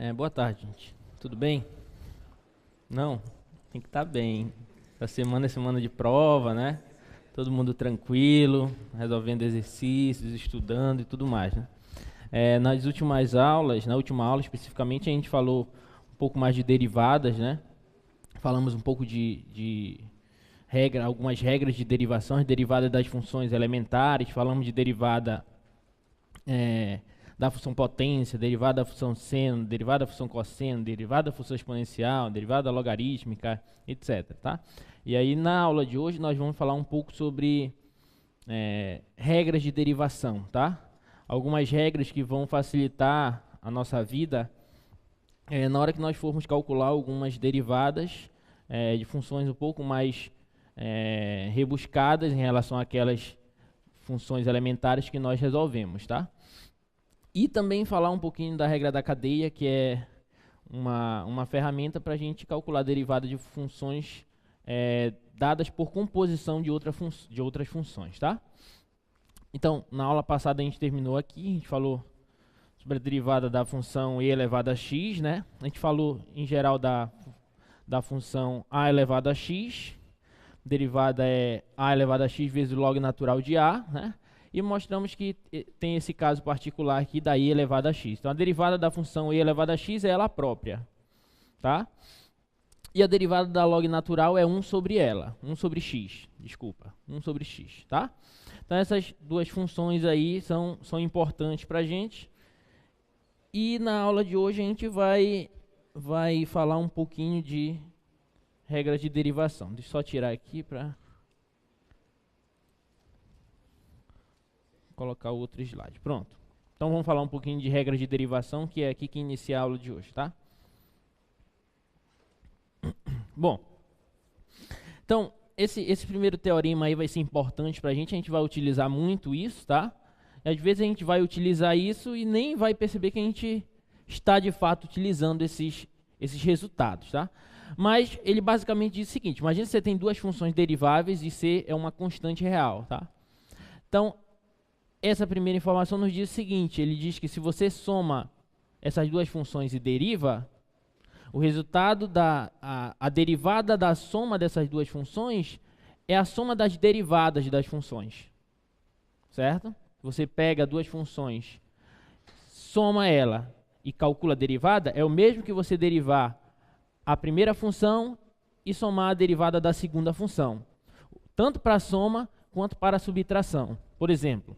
Boa tarde, gente. Tudo bem? Não? Tem que estar bem. Essa semana é semana de prova, né? Todo mundo tranquilo, resolvendo exercícios, estudando e tudo mais, né? Nas últimas aulas, na última aula especificamente, a gente falou um pouco mais de derivadas, né? Falamos um pouco de algumas regras de derivação, derivada das funções elementares, falamos de derivada da função potência, derivada da função seno, derivada da função cosseno, derivada da função exponencial, derivada logarítmica, etc. Tá? E aí na aula de hoje nós vamos falar um pouco sobre regras de derivação, tá? Algumas regras que vão facilitar a nossa vida na hora que nós formos calcular algumas derivadas de funções um pouco mais rebuscadas em relação àquelas funções elementares que nós resolvemos, tá? E também falar um pouquinho da regra da cadeia, que é uma ferramenta para a gente calcular a derivada de funções dadas por composição de outras funções, tá? Então, na aula passada a gente terminou aqui, a gente falou sobre a derivada da função e elevado a x, né? A gente falou, em geral, da função a elevado a x, derivada é a elevado a x vezes o log natural de a, né? E mostramos que tem esse caso particular aqui da i elevado a x. Então, a derivada da função i elevado a x é ela própria, tá? E a derivada da log natural é 1 sobre ela, 1 sobre x, desculpa, 1 sobre x, tá? Então, essas duas funções aí são importantes para a gente. E na aula de hoje a gente vai falar um pouquinho de regras de derivação. Deixa eu só tirar aqui para colocar outro slide. Pronto. Então vamos falar um pouquinho de regras de derivação, que é aqui que inicia a aula de hoje, tá? Bom, então esse primeiro teorema aí vai ser importante para a gente vai utilizar muito isso, tá? E às vezes a gente vai utilizar isso e nem vai perceber que a gente está de fato utilizando esses resultados, tá? Mas ele basicamente diz o seguinte: imagina que você tem duas funções deriváveis e C é uma constante real, tá? Então, essa primeira informação nos diz o seguinte: ele diz que se você soma essas duas funções e deriva, o resultado a derivada da soma dessas duas funções é a soma das derivadas das funções, certo? Você pega duas funções, soma ela e calcula a derivada, é o mesmo que você derivar a primeira função e somar a derivada da segunda função, tanto para a soma quanto para a subtração. Por exemplo,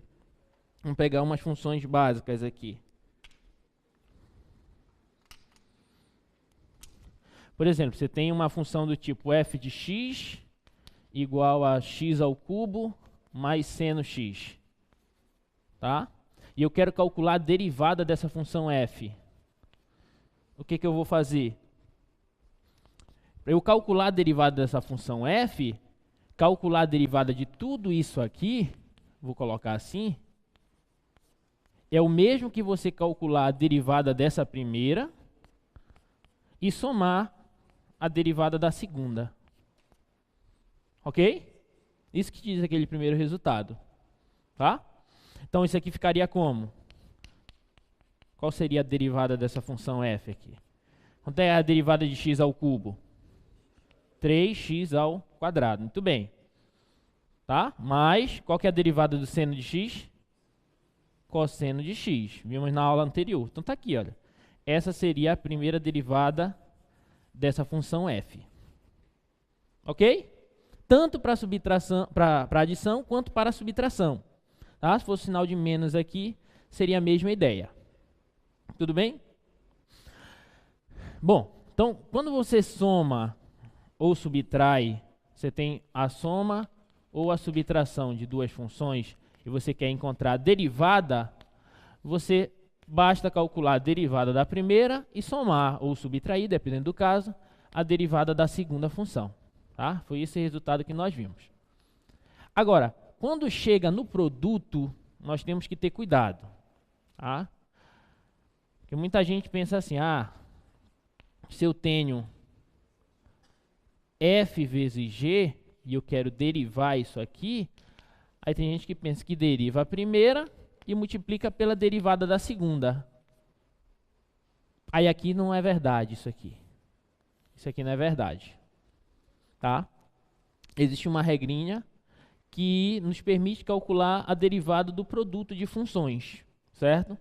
vamos pegar umas funções básicas aqui. Por exemplo, você tem uma função do tipo f de x igual a x ao cubo mais seno x. Tá? E eu quero calcular a derivada dessa função f. O que eu vou fazer? Para eu calcular a derivada dessa função f, calcular a derivada de tudo isso aqui, vou colocar assim, é o mesmo que você calcular a derivada dessa primeira e somar a derivada da segunda. Ok? Isso que diz aquele primeiro resultado. Tá? Então, isso aqui ficaria como? Qual seria a derivada dessa função f aqui? Quanto é a derivada de x ao cubo? 3x ao quadrado. Muito bem. Tá? Mas, qual que é a derivada do seno de x? Cosseno de x. Vimos na aula anterior. Então, está aqui, olha. Essa seria a primeira derivada dessa função f. Ok? Tanto para subtração, para adição, quanto para subtração. Tá? Se fosse sinal de menos aqui, seria a mesma ideia. Tudo bem? Bom, então, quando você soma ou subtrai, você tem a soma ou a subtração de duas funções e você quer encontrar a derivada, você basta calcular a derivada da primeira e somar ou subtrair, dependendo do caso, a derivada da segunda função. Tá? Foi esse resultado que nós vimos. Agora, quando chega no produto, nós temos que ter cuidado. Tá? Porque muita gente pensa assim, se eu tenho f vezes g e eu quero derivar isso aqui, aí tem gente que pensa que deriva a primeira e multiplica pela derivada da segunda. Aí aqui não é verdade isso aqui. Isso aqui não é verdade. Tá? Existe uma regrinha que nos permite calcular a derivada do produto de funções, certo?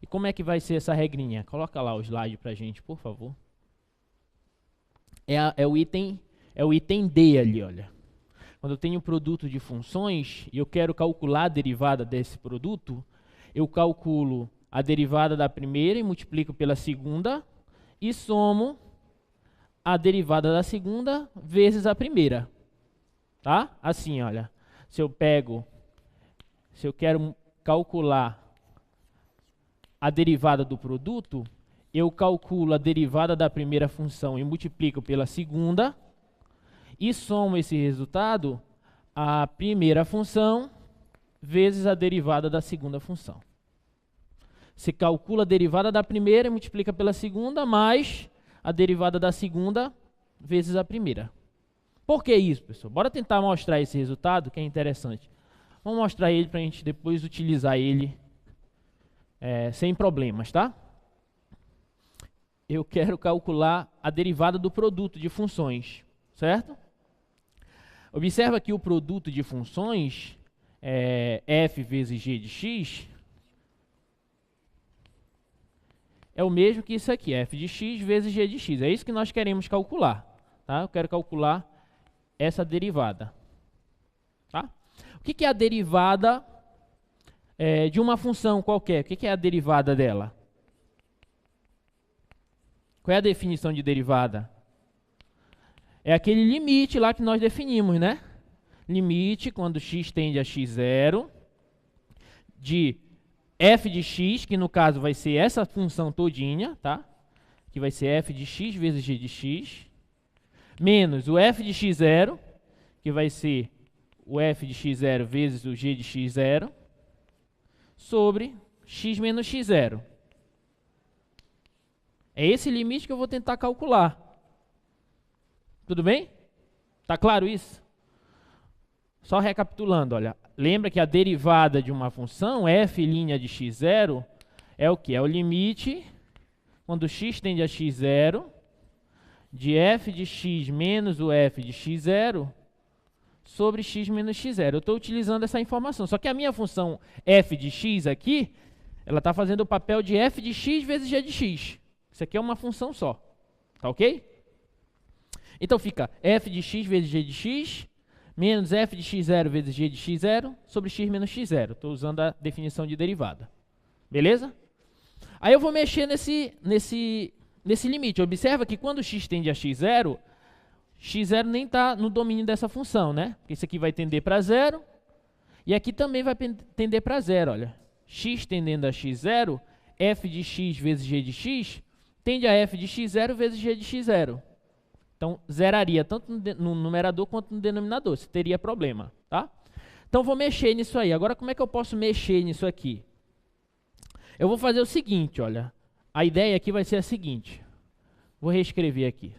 E como é que vai ser essa regrinha? Coloca lá o slide para a gente, por favor. É o item D ali, olha. Quando eu tenho um produto de funções e eu quero calcular a derivada desse produto, eu calculo a derivada da primeira e multiplico pela segunda e somo a derivada da segunda vezes a primeira. Tá? Assim, olha. Se eu quero calcular a derivada do produto, eu calculo a derivada da primeira função e multiplico pela segunda e somo esse resultado à primeira função vezes a derivada da segunda função. Você calcula a derivada da primeira e multiplica pela segunda, mais a derivada da segunda vezes a primeira. Por que isso, pessoal? Bora tentar mostrar esse resultado, que é interessante. Vamos mostrar ele para a gente depois utilizar ele sem problemas, tá? Eu quero calcular a derivada do produto de funções, certo? Observa que o produto de funções, f vezes g de x, é o mesmo que isso aqui, f de x vezes g de x. É isso que nós queremos calcular. Tá? Eu quero calcular essa derivada. Tá? O que é a derivada de uma função qualquer? O que é a derivada dela? Qual é a definição de derivada? É aquele limite lá que nós definimos, né? Limite, quando x tende a x0, de f de x, que no caso vai ser essa função todinha, tá? Que vai ser f de x vezes g de x, menos o f de x0, que vai ser o f de x0 vezes o g de x0, sobre x menos x0. É esse limite que eu vou tentar calcular. Tudo bem? Tá claro isso? Só recapitulando, olha. Lembra que a derivada de uma função, f' de x0, é o que? É o limite, quando x tende a x0, de f de x menos o f de x0 sobre x menos x0. Eu estou utilizando essa informação. Só que a minha função f de x aqui, ela está fazendo o papel de f de x vezes g de x. Isso aqui é uma função só. Tá ok? Então fica f de x vezes g de x menos f de x0 vezes g de x0 sobre x menos x0. Estou usando a definição de derivada. Beleza? Aí eu vou mexer nesse limite. Observa que quando x tende a x0, x0 nem está no domínio dessa função, né? Porque isso aqui vai tender para 0 e aqui também vai tender para 0. Olha, x tendendo a x0, f de x vezes g de x tende a f de x0 vezes g de x0. Então, zeraria tanto no numerador quanto no denominador. Você teria problema, tá? Então, vou mexer nisso aí. Agora, como é que eu posso mexer nisso aqui? Eu vou fazer o seguinte, olha. A ideia aqui vai ser a seguinte. Vou reescrever aqui.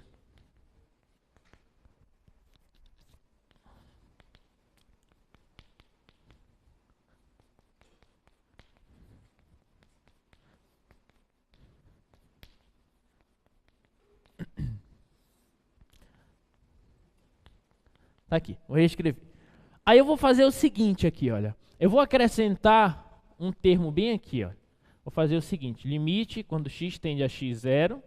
Tá aqui, vou reescrever. Aí eu vou fazer o seguinte aqui, olha. Eu vou acrescentar um termo bem aqui, ó. Vou fazer o seguinte, limite quando x tende a x0,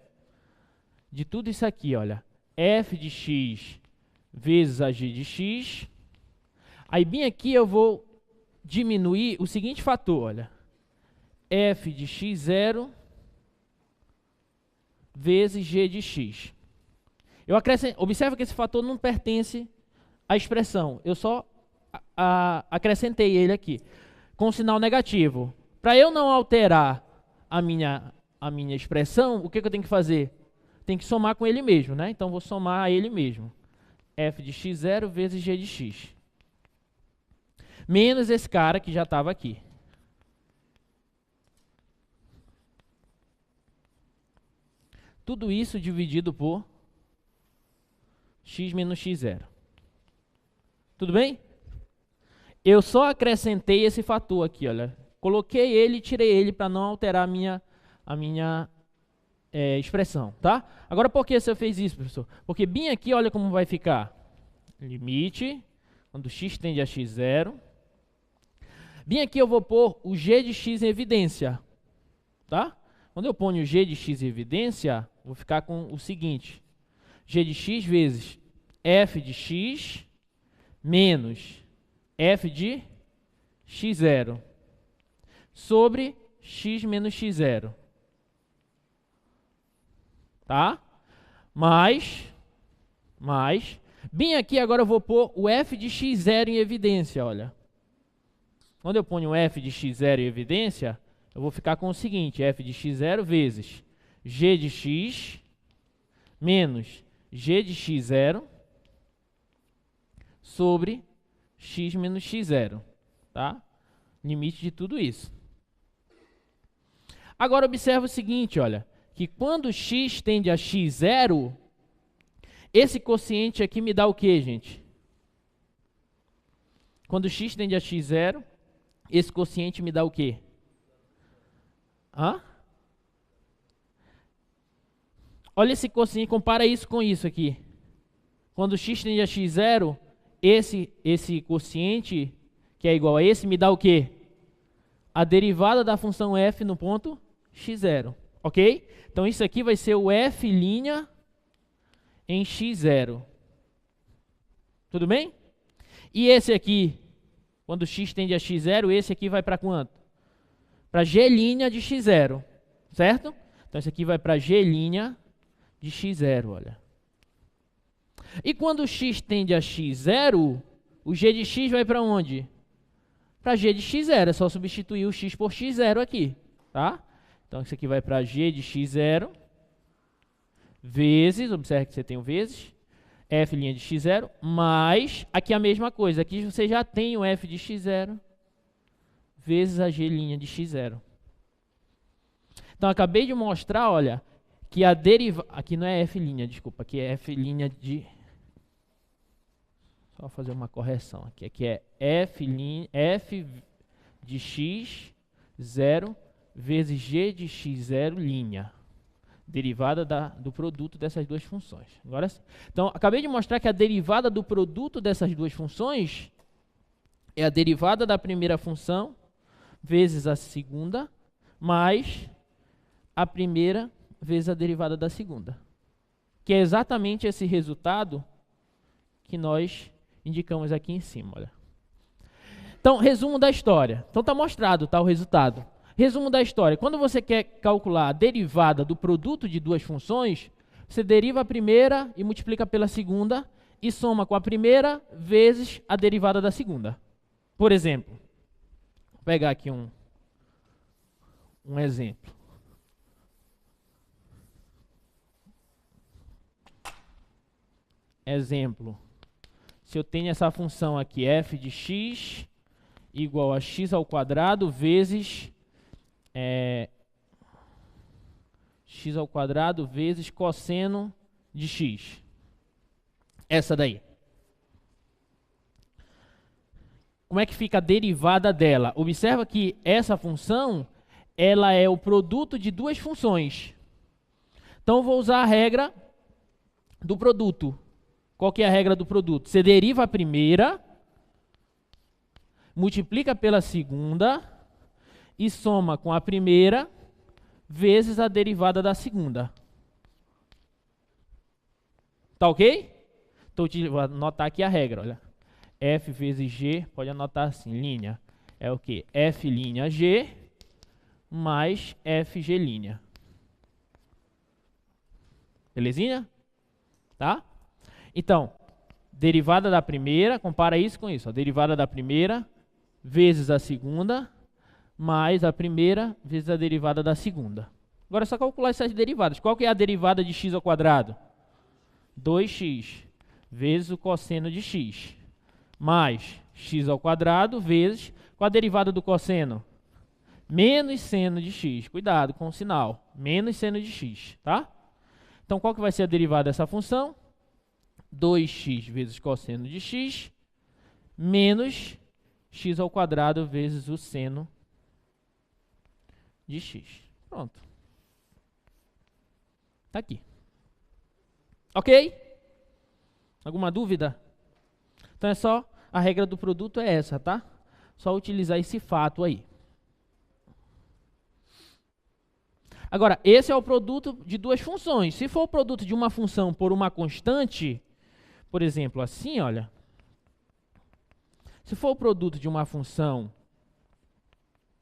de tudo isso aqui, olha, f de x vezes a g de x. Aí bem aqui eu vou diminuir o seguinte fator, olha, f de x0 vezes g de x. Observa que esse fator não pertence à expressão, eu só acrescentei ele aqui, com sinal negativo. Para eu não alterar a minha expressão, o que eu tenho que fazer? Tem que somar com ele mesmo, né? Então, vou somar a ele mesmo. F de x0 vezes g de x. Menos esse cara que já estava aqui. Tudo isso dividido por x menos x0. Tudo bem? Eu só acrescentei esse fator aqui, olha. Coloquei ele e tirei ele para não alterar a minha expressão, tá? Agora, por que você fez isso, professor? Porque bem aqui, olha como vai ficar. Limite, quando x tende a x0. Bem aqui eu vou pôr o g de x em evidência, tá? Quando eu ponho o g de x em evidência, vou ficar com o seguinte. G de x vezes f de x menos f de x0 sobre x menos x0. Tá? Mais, bem aqui agora eu vou pôr o f de x0 em evidência, olha. Quando eu ponho o f de x0 em evidência, eu vou ficar com o seguinte, f de x0 vezes g de x menos g de x0 sobre x menos x0, tá? Limite de tudo isso. Agora observa o seguinte, olha, que quando x tende a x0, esse quociente aqui me dá o quê, gente? Quando x tende a x0, esse quociente me dá o quê? Hã? Olha esse quociente, compara isso com isso aqui. Quando x tende a x0, esse quociente, que é igual a esse, me dá o quê? A derivada da função f no ponto x0, ok? Então isso aqui vai ser o f' em x0. Tudo bem? E esse aqui, quando x tende a x0, esse aqui vai para quanto? Para g' de x0, certo? Então esse aqui vai para g' de x0, olha. E quando x tende a x0, o g de x vai para onde? Para g de x0, é só substituir o x por x0 aqui, tá? Então isso aqui vai para g de x0 vezes, observe que você tem o vezes, f' de x0, mais, aqui a mesma coisa, aqui você já tem o f de x0 vezes a g' de x0. Então acabei de mostrar, olha, que a derivada, aqui não é f', desculpa, aqui é f' de... Só fazer uma correção aqui. Aqui é f de x0 vezes g de x0'. Derivada do produto dessas duas funções. Agora sim. Então, acabei de mostrar que a derivada do produto dessas duas funções é a derivada da primeira função vezes a segunda, mais a primeira vezes a derivada da segunda. Que é exatamente esse resultado que nós indicamos aqui em cima, olha. Então, resumo da história. Então, está mostrado, tá, o resultado. Resumo da história. Quando você quer calcular a derivada do produto de duas funções, você deriva a primeira e multiplica pela segunda e soma com a primeira vezes a derivada da segunda. Por exemplo, vou pegar aqui um exemplo. Exemplo. Se eu tenho essa função aqui, f de x igual a x ao quadrado vezes x ao quadrado vezes cosseno de x. Essa daí. Como é que fica a derivada dela? Observa que essa função, ela é o produto de duas funções. Então, eu vou usar a regra do produto. Qual que é a regra do produto? Você deriva a primeira, multiplica pela segunda e soma com a primeira vezes a derivada da segunda. Tá ok? Então, vou anotar aqui a regra, olha. F vezes G, pode anotar assim, linha. É o quê? F'G mais FG'. Belezinha? Tá? Então, derivada da primeira, compara isso com isso. A derivada da primeira vezes a segunda, mais a primeira vezes a derivada da segunda. Agora é só calcular essas derivadas. Qual que é a derivada de x ao quadrado? 2x vezes o cosseno de x, mais x ao quadrado vezes, qual a derivada do cosseno? Menos seno de x. Cuidado com o sinal. Menos seno de x, tá? Então, qual que vai ser a derivada dessa função? 2x vezes cosseno de x, menos x ao quadrado vezes o seno de x. Pronto. Tá aqui. Ok? Alguma dúvida? Então é só, a regra do produto é essa, tá? Só utilizar esse fato aí. Agora, esse é o produto de duas funções. Se for o produto de uma função por uma constante, por exemplo, assim, olha. Se for o produto de uma função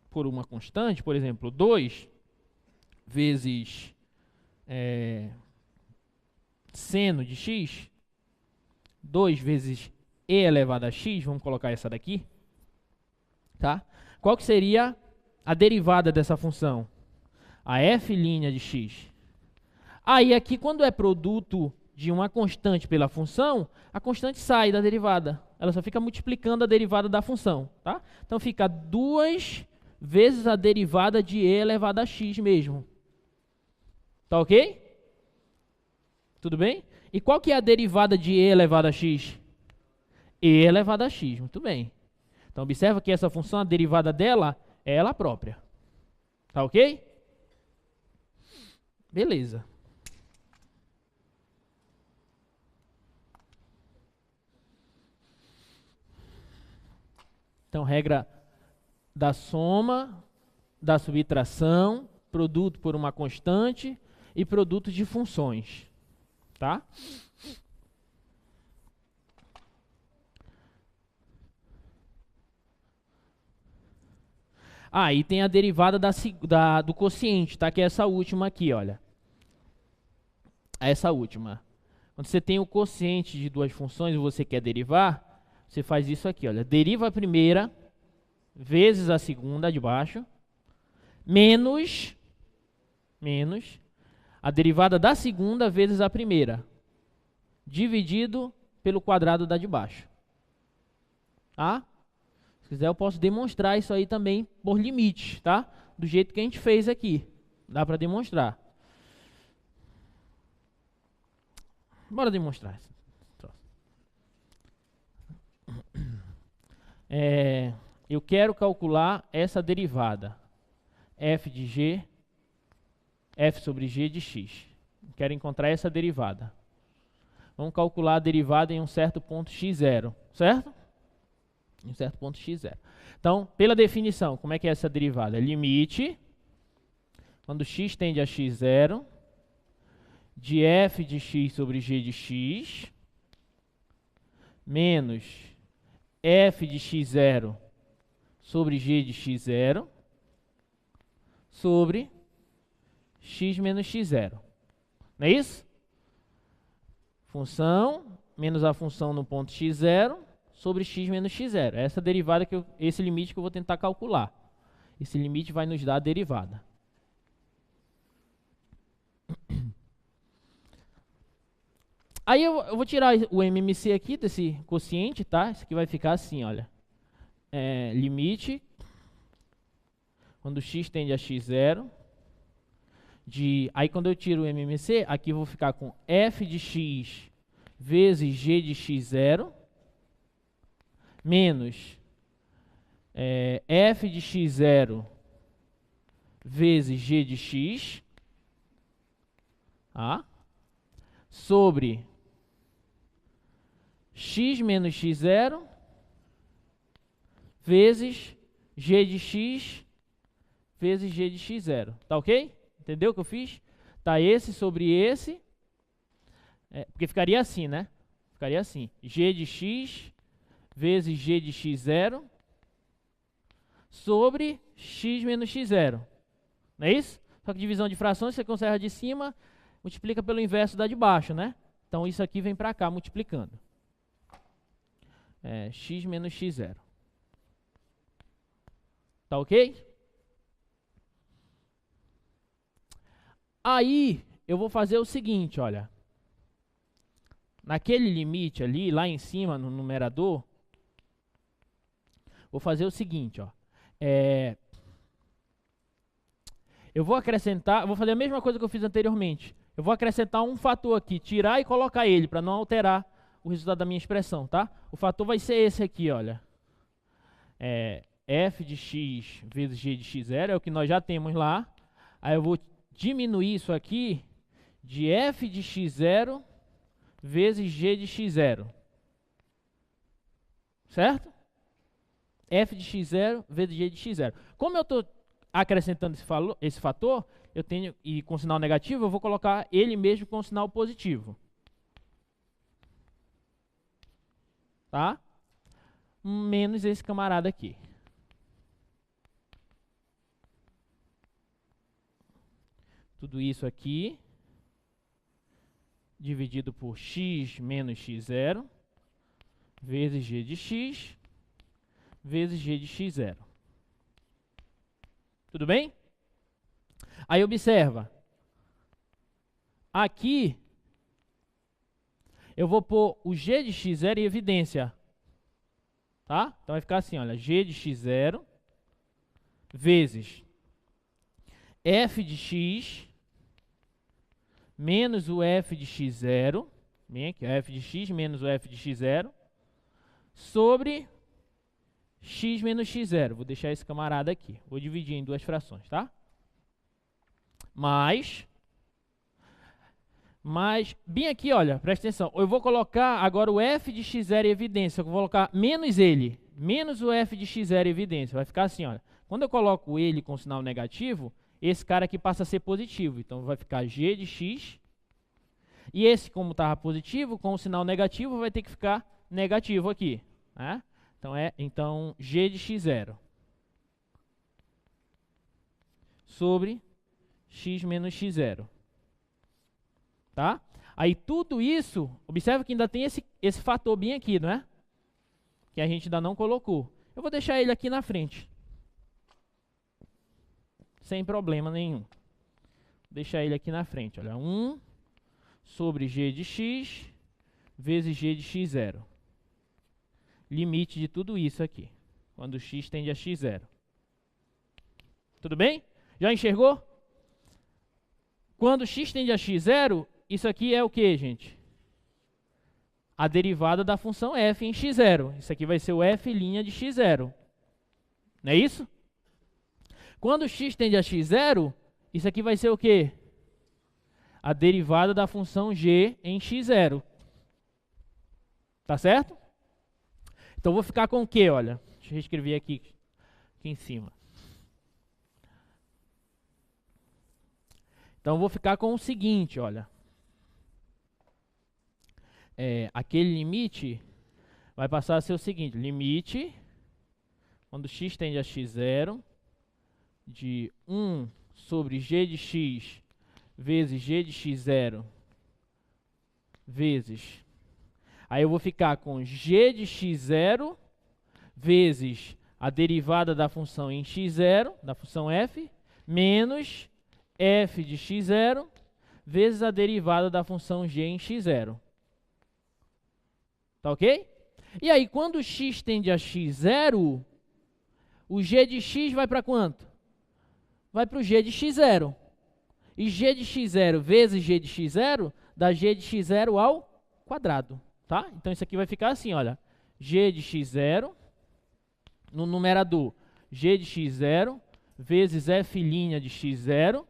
por uma constante, por exemplo, 2 vezes seno de x, 2 vezes e elevado a x, vamos colocar essa daqui, tá? Qual que seria a derivada dessa função? A f' de x. Aí aqui, quando é produto de uma constante pela função, a constante sai da derivada. Ela só fica multiplicando a derivada da função, tá? Então fica 2 vezes a derivada de e elevado a x mesmo. Tá ok? Tudo bem? E qual que é a derivada de e elevado a x? E elevado a x, muito bem. Então observa que essa função, a derivada dela é ela própria. Tá ok? Beleza. Então, regra da soma, da subtração, produto por uma constante e produto de funções. Tá? E tem a derivada do quociente, tá? Que é essa última aqui, olha. Essa última. Quando você tem o quociente de duas funções e você quer derivar, você faz isso aqui, olha. Deriva a primeira vezes a segunda de baixo, menos a derivada da segunda vezes a primeira, dividido pelo quadrado da de baixo. Tá? Se quiser eu posso demonstrar isso aí também por limite, tá? Do jeito que a gente fez aqui. Dá para demonstrar. Bora demonstrar. Eu quero calcular essa derivada. F de g, f sobre g de x. Quero encontrar essa derivada. Vamos calcular a derivada em um certo ponto x0, certo? Em um certo ponto x0. Então, pela definição, como é que é essa derivada? Limite, quando x tende a x0, de f de x sobre g de x, menos f de x0 sobre g de x0, sobre x menos x0. Não é isso? Função menos a função no ponto x0 sobre x menos x0. Essa derivada, esse limite que eu vou tentar calcular. Esse limite vai nos dar a derivada. Aí eu vou tirar o MMC aqui desse quociente, tá? Isso aqui vai ficar assim, olha. Limite, quando x tende a x0, aí quando eu tiro o MMC, aqui eu vou ficar com f de x vezes g de x0, menos f de x0 vezes g de x, sobre x menos x0 vezes g de x vezes g de x0. Tá ok? Entendeu o que eu fiz? Tá esse sobre esse. Porque ficaria assim, né? Ficaria assim. G de x vezes g de x0 sobre x menos x0. Não é isso? Só que divisão de frações, você conserva de cima, multiplica pelo inverso da de baixo, né? Então isso aqui vem para cá multiplicando. X menos x0. Tá ok? Aí eu vou fazer o seguinte, olha. Naquele limite ali, lá em cima no numerador, vou fazer o seguinte, ó. Eu vou acrescentar, vou fazer a mesma coisa que eu fiz anteriormente. Eu vou acrescentar um fator aqui, tirar e colocar ele, para não alterar o resultado da minha expressão, tá? O fator vai ser esse aqui, olha. F de x vezes g de x0, é o que nós já temos lá. Aí eu vou diminuir isso aqui de f de x0 vezes g de x0. Certo? F de x0 vezes g de x0. Como eu estou acrescentando esse fator, eu tenho, e com sinal negativo, eu vou colocar ele mesmo com sinal positivo. Tá? Menos esse camarada aqui. Tudo isso aqui dividido por x menos x0 vezes g de x vezes g de x0. Tudo bem? Aí observa. Aqui eu vou pôr o g de x0 em evidência. Tá? Então vai ficar assim, olha, g de x0 vezes f de x menos o f de x0, bem aqui, f de x menos o f de x0, sobre x menos x0. Vou deixar esse camarada aqui. Vou dividir em duas frações, tá? Mais, bem aqui, olha, presta atenção. Eu vou colocar agora o f de x0 em evidência. Eu vou colocar menos ele, menos o f de x0 em evidência. Vai ficar assim, olha. Quando eu coloco ele com sinal negativo, esse cara aqui passa a ser positivo. Então, vai ficar g de x. E esse, como estava positivo, com o sinal negativo, vai ter que ficar negativo aqui. Né? Então, g de x0 sobre x menos x0. Tá? Aí, tudo isso, observa que ainda tem esse fator bem aqui, não é? Que a gente ainda não colocou. Eu vou deixar ele aqui na frente. Sem problema nenhum. Vou deixar ele aqui na frente. Olha, 1 sobre g de x vezes g de x0. Limite de tudo isso aqui, quando x tende a x0. Tudo bem? Já enxergou? Quando x tende a x0, isso aqui é o que, gente? A derivada da função f em x0. Isso aqui vai ser o f' de x0. Não é isso? Quando x tende a x0, isso aqui vai ser o quê? A derivada da função g em x0. Tá certo? Então, vou ficar com o quê? Olha, deixa eu reescrever aqui em cima. Então, vou ficar com o seguinte, olha. Aquele limite vai passar a ser o seguinte. Limite, quando x tende a x0, de 1 sobre g de x vezes g de x0 vezes... Aí eu vou ficar com g de x0 vezes a derivada da função em x0, da função f, menos f de x0 vezes a derivada da função g em x0. Tá ok? E aí, quando x tende a x0, o g de x vai para quanto? Vai para o g de x0. E g de x0 vezes g de x0 dá g de x0 ao quadrado. Tá? Então, isso aqui vai ficar assim, olha. G de x0, no numerador, g de x0 vezes f' de x0,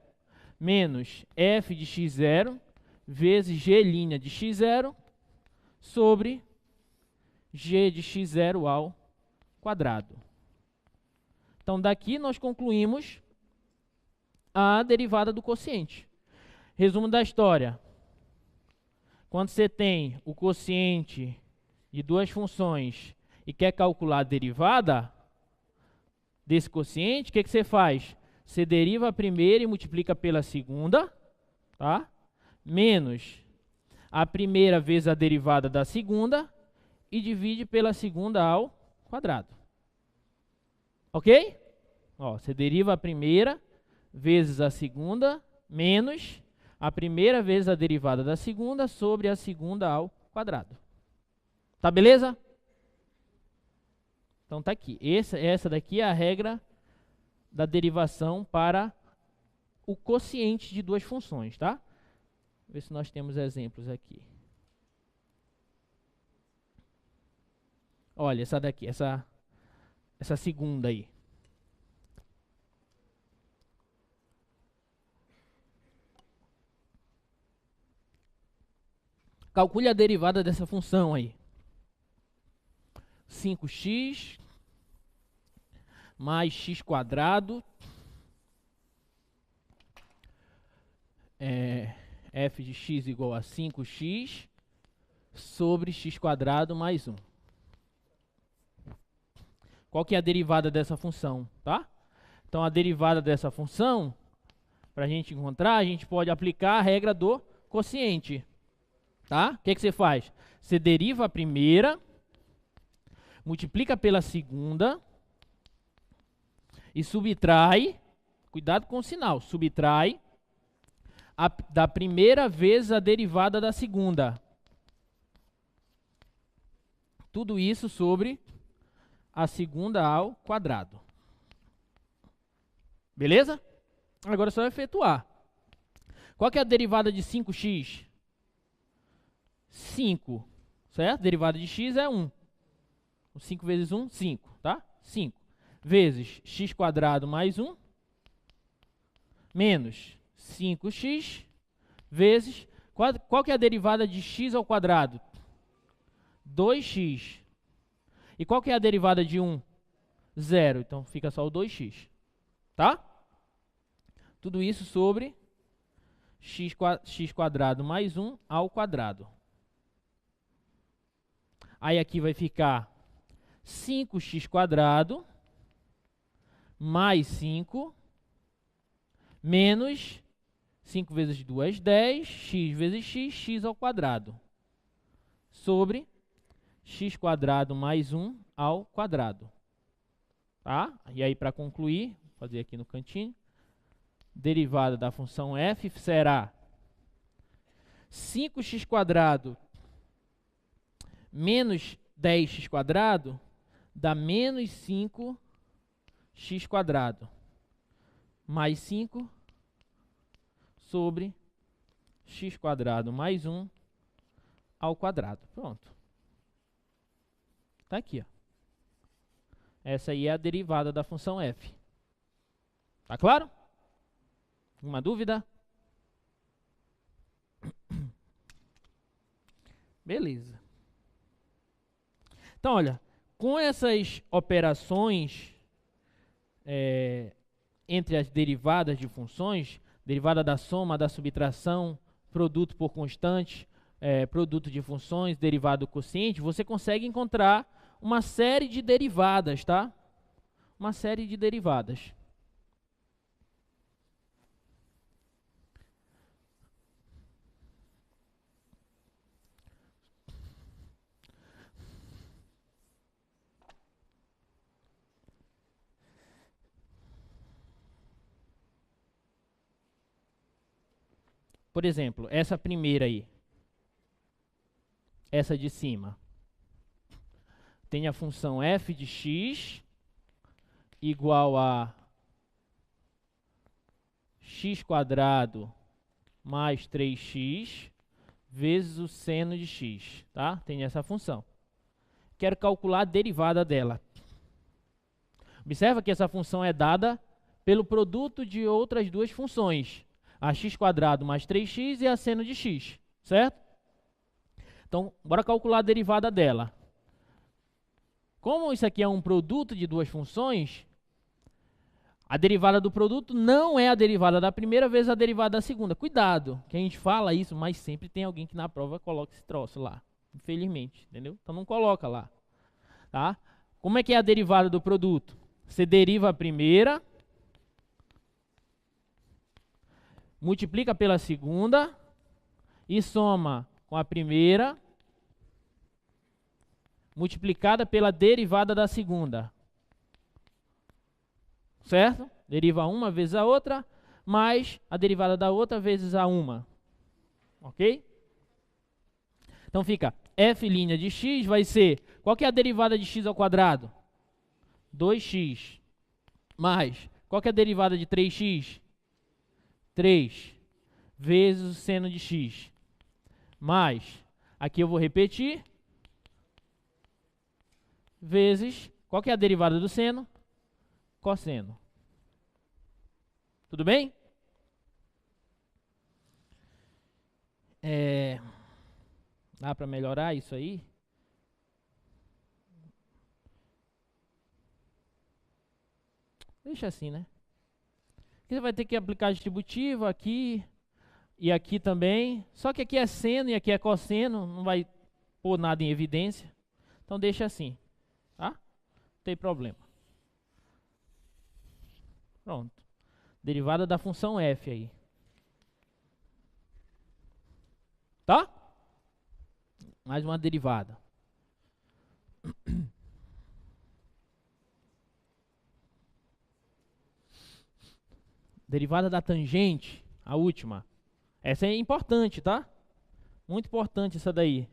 menos f de x0 vezes g' de x0, sobre g de x0 ao quadrado. Então, daqui nós concluímos a derivada do quociente. Resumo da história. Quando você tem o quociente de duas funções e quer calcular a derivada desse quociente, o que você faz? Você deriva a primeira e multiplica pela segunda, tá? Menos a primeira vezes a derivada da segunda e divide pela segunda ao quadrado. Ok? Ó, você deriva a primeira vezes a segunda menos a primeira vezes a derivada da segunda sobre a segunda ao quadrado. Tá beleza? Então tá aqui. Essa daqui é a regra da derivação para o quociente de duas funções, tá? Vamos ver se nós temos exemplos aqui. Olha, essa daqui, essa segunda aí. Calcule a derivada dessa função aí. 5x mais x quadrado f de x igual a 5x sobre x quadrado mais 1. Qual que é a derivada dessa função, tá? Então, a derivada dessa função, para a gente encontrar, a gente pode aplicar a regra do quociente, tá? O que que você faz? Você deriva a primeira, multiplica pela segunda e subtrai, cuidado com o sinal, subtrai da primeira vez a derivada da segunda. Tudo isso sobre a segunda ao quadrado. Beleza? Agora é só efetuar. Qual que é a derivada de 5x? 5, certo? Derivada de x é 1. 5 vezes 1, 5, tá? 5 vezes x quadrado mais 1 menos 5x vezes... Qual que é a derivada de x ao quadrado? 2x. E qual que é a derivada de 1? 0. Então fica só o 2x. Tá? Tudo isso sobre x quadrado mais 1 ao quadrado. Aí aqui vai ficar 5x quadrado mais 5 menos 5 vezes 2 é 10, x vezes x, x ao quadrado, sobre x quadrado mais 1 ao quadrado. Tá? E aí, para concluir, vou fazer aqui no cantinho, derivada da função f será 5x quadrado menos 10x quadrado dá menos 5x quadrado mais 5 sobre x quadrado mais 1 ao quadrado. Pronto. Está aqui, ó. Essa aí é a derivada da função f. Tá claro? Alguma dúvida? Beleza. Então, olha, com essas operações entre as derivadas de funções, derivada da soma, da subtração, produto por constante, produto de funções, derivado do quociente, você consegue encontrar uma série de derivadas, tá? Uma série de derivadas. Por exemplo, essa primeira aí, essa de cima, tem a função f de x igual a x quadrado mais 3x vezes o seno de x, tá? Tem essa função. Quero calcular a derivada dela. Observa que essa função é dada pelo produto de outras duas funções, a x quadrado mais 3x e a seno de x, certo? Então, bora calcular a derivada dela. Como isso aqui é um produto de duas funções, a derivada do produto não é a derivada da primeira vezes a derivada da segunda. Cuidado, que a gente fala isso, mas sempre tem alguém que na prova coloca esse troço lá. Infelizmente, entendeu? Então não coloca lá. Tá? Como é que é a derivada do produto? Você deriva a primeira, multiplica pela segunda e soma com a primeira multiplicada pela derivada da segunda. Certo? Deriva uma vezes a outra, mais a derivada da outra vezes a uma. Ok? Então fica f' de x vai ser... Qual que é a derivada de x ao quadrado? 2x. Mais... Qual que é a derivada de 3x? 3 vezes o seno de x. Mais... Aqui eu vou repetir. Vezes... Qual que é a derivada do seno? Cosseno. Tudo bem? Dá para melhorar isso aí? Deixa assim, né? Você vai ter que aplicar distributivo aqui e aqui também. Só que aqui é seno e aqui é cosseno, não vai pôr nada em evidência. Então deixa assim, tá? Não tem problema. Pronto. Derivada da função f aí. Tá? Mais uma derivada. Derivada da tangente, a última. Essa é importante, tá? Muito importante essa daí.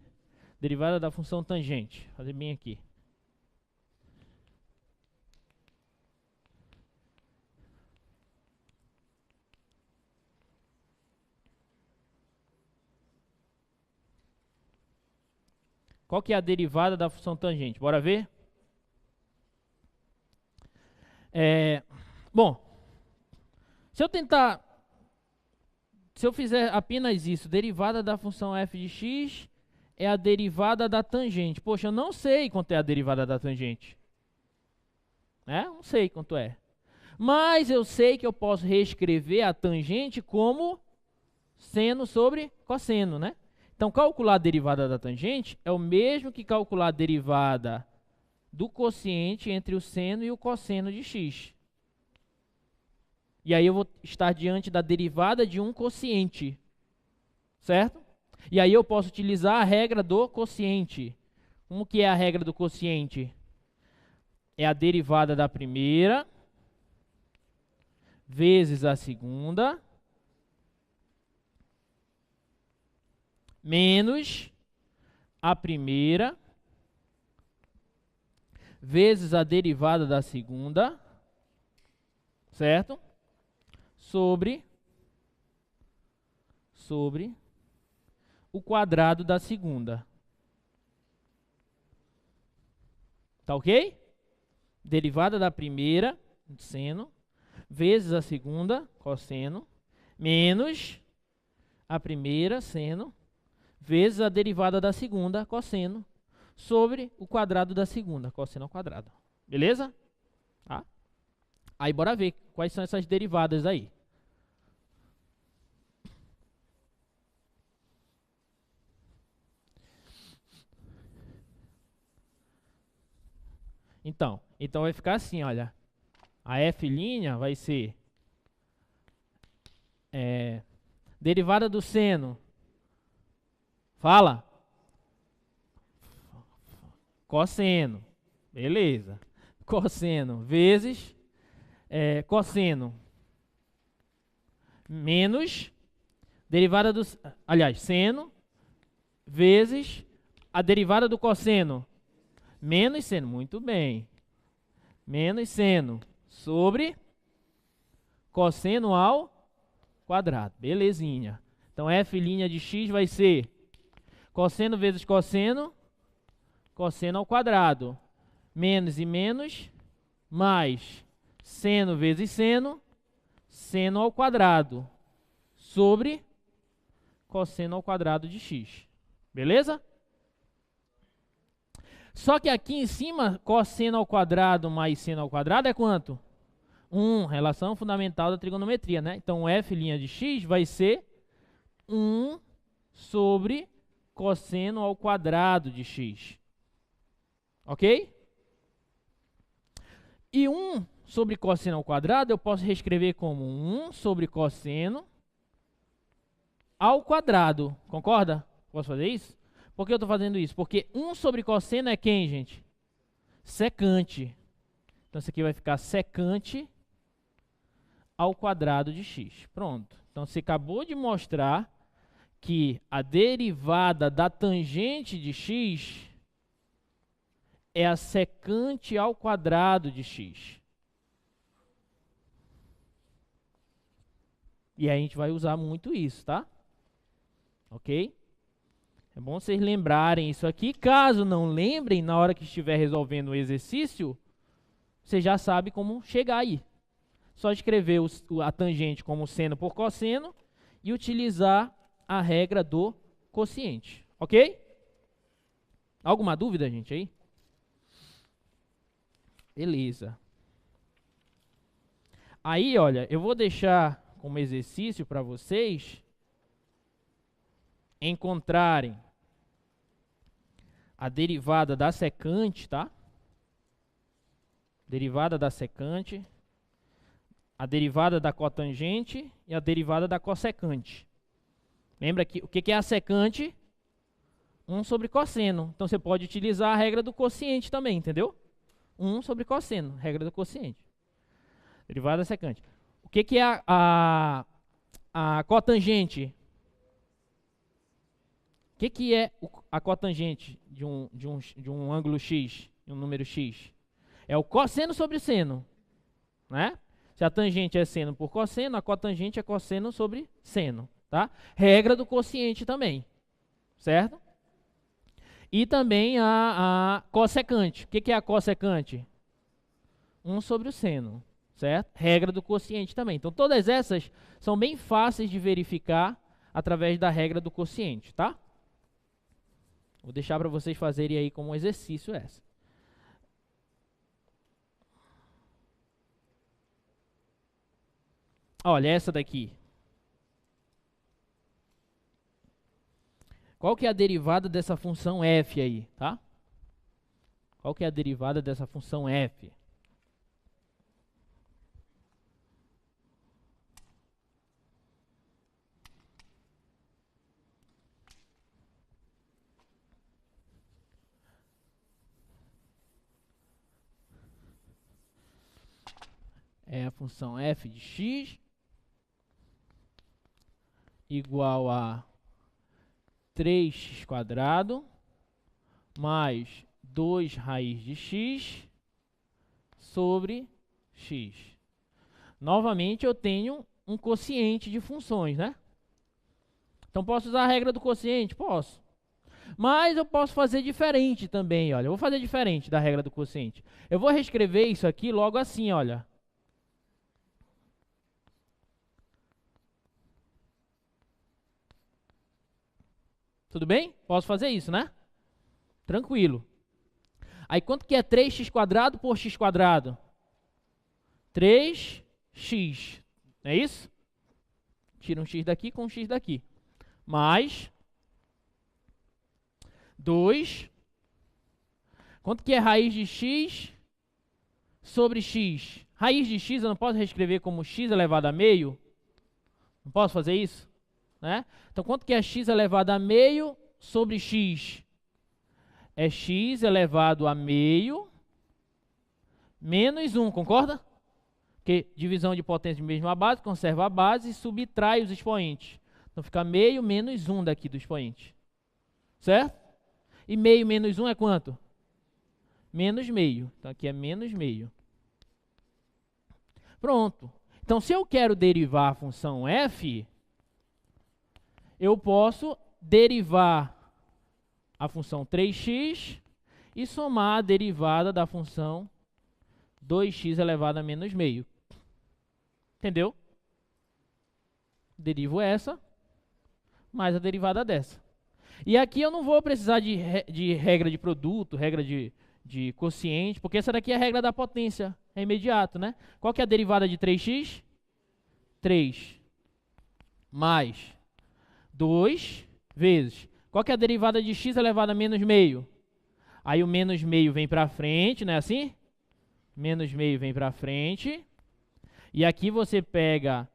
Derivada da função tangente. Vou fazer bem aqui. Qual que é a derivada da função tangente? Bora ver? Bom, se eu fizer apenas isso, derivada da função f de x é a derivada da tangente. Poxa, eu não sei quanto é a derivada da tangente. Não sei quanto é. Mas eu sei que eu posso reescrever a tangente como seno sobre cosseno, né? Então, calcular a derivada da tangente é o mesmo que calcular a derivada do quociente entre o seno e o cosseno de x. E aí eu vou estar diante da derivada de um quociente, certo? E aí eu posso utilizar a regra do quociente. Como que é a regra do quociente? É a derivada da primeira vezes a segunda menos a primeira vezes a derivada da segunda, certo? Sobre o quadrado da segunda. Tá ok? Derivada da primeira, seno, vezes a segunda, cosseno, menos a primeira, seno, vezes a derivada da segunda, cosseno, sobre o quadrado da segunda, cosseno ao quadrado. Beleza? Tá? Aí bora ver quais são essas derivadas aí. Então vai ficar assim, olha. A f' vai ser derivada do seno. Fala. Cosseno. Beleza. Cosseno vezes cosseno menos derivada do... Aliás, seno vezes a derivada do cosseno menos seno. Muito bem. Menos seno sobre cosseno ao quadrado. Belezinha. Então, f' de x vai ser cosseno vezes cosseno, cosseno ao quadrado. Menos e menos, mais seno vezes seno, seno ao quadrado. Sobre cosseno ao quadrado de x. Beleza? Só que aqui em cima, cosseno ao quadrado mais seno ao quadrado é quanto? 1, relação fundamental da trigonometria, né? Então, f' de x vai ser 1 sobre cosseno ao quadrado de x. Ok? E 1 sobre cosseno ao quadrado eu posso reescrever como 1 sobre cosseno ao quadrado. Concorda? Posso fazer isso? Por que eu estou fazendo isso? Porque 1 sobre cosseno é quem, gente? Secante. Então, isso aqui vai ficar secante ao quadrado de x. Pronto. Então, você acabou de mostrar que a derivada da tangente de x é a secante ao quadrado de x. E aí a gente vai usar muito isso, tá? Ok? É bom vocês lembrarem isso aqui. Caso não lembrem, na hora que estiver resolvendo o exercício, você já sabe como chegar aí. Só escrever a tangente como seno por cosseno e utilizar a regra do quociente. Ok? Alguma dúvida, gente, aí? Beleza. Aí, olha, eu vou deixar como exercício para vocês encontrarem a derivada da secante, tá? Derivada da secante, a derivada da cotangente e a derivada da cossecante. Lembra que o que é a secante? 1 sobre cosseno. Então você pode utilizar a regra do quociente também, entendeu? 1 sobre cosseno, regra do quociente. Derivada da secante. O que é a cotangente? O que é a cotangente de um ângulo x, de um número x? É o cosseno sobre seno, né? Se a tangente é seno por cosseno, a cotangente é cosseno sobre seno, tá? Regra do quociente também, certo? E também a cossecante. O que é a cossecante? 1 sobre o seno, certo? Regra do quociente também. Então, todas essas são bem fáceis de verificar através da regra do quociente, tá? Vou deixar para vocês fazerem aí como exercício essa. Olha, essa daqui. Qual que é a derivada dessa função f aí, tá? Qual que é a derivada dessa função f? É a função f de x igual a 3x² mais 2 raiz de x sobre x. Novamente, eu tenho um quociente de funções, né? Então, posso usar a regra do quociente? Posso. Mas eu posso fazer diferente também, olha. Eu vou fazer diferente da regra do quociente. Eu vou reescrever isso aqui logo assim, olha. Tudo bem? Posso fazer isso, né? Tranquilo. Aí quanto que é 3x² por x²? 3x. Não é isso? Tira um x daqui com um x daqui. Mais 2. Quanto que é raiz de x sobre x? Raiz de x eu não posso reescrever como x elevado a meio? Não posso fazer isso? Né? Então, quanto que é x elevado a meio sobre x? É x elevado a meio menos 1, concorda? Porque divisão de potência de mesma base, conserva a base e subtrai os expoentes. Então, fica meio menos 1 daqui do expoente. Certo? E meio menos 1 é quanto? Menos meio. Então, aqui é menos meio. Pronto. Então, se eu quero derivar a função f, eu posso derivar a função 3x e somar a derivada da função 2x elevado a menos meio. Entendeu? Derivo essa, mais a derivada dessa. E aqui eu não vou precisar de regra de produto, regra de quociente, porque essa daqui é a regra da potência, é imediato, né? Qual que é a derivada de 3x? 3 mais 2 vezes. Qual que é a derivada de x elevado a menos meio? Aí o menos meio vem para frente, não é assim? Menos meio vem para frente. E aqui você pega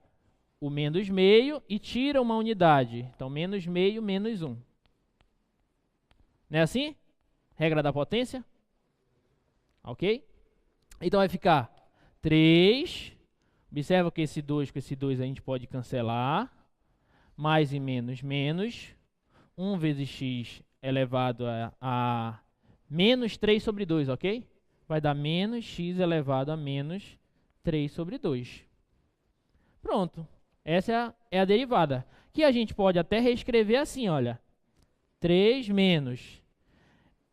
o menos meio e tira uma unidade. Então, menos meio, menos 1. Não é assim? Regra da potência. Ok? Então, vai ficar 3. Observa que esse 2 com esse 2 a gente pode cancelar. Mais e menos, menos. 1 vezes x elevado a menos 3 sobre 2, ok? Vai dar menos x elevado a menos 3 sobre 2. Pronto. Essa é a derivada. Que a gente pode até reescrever assim, olha. 3 menos.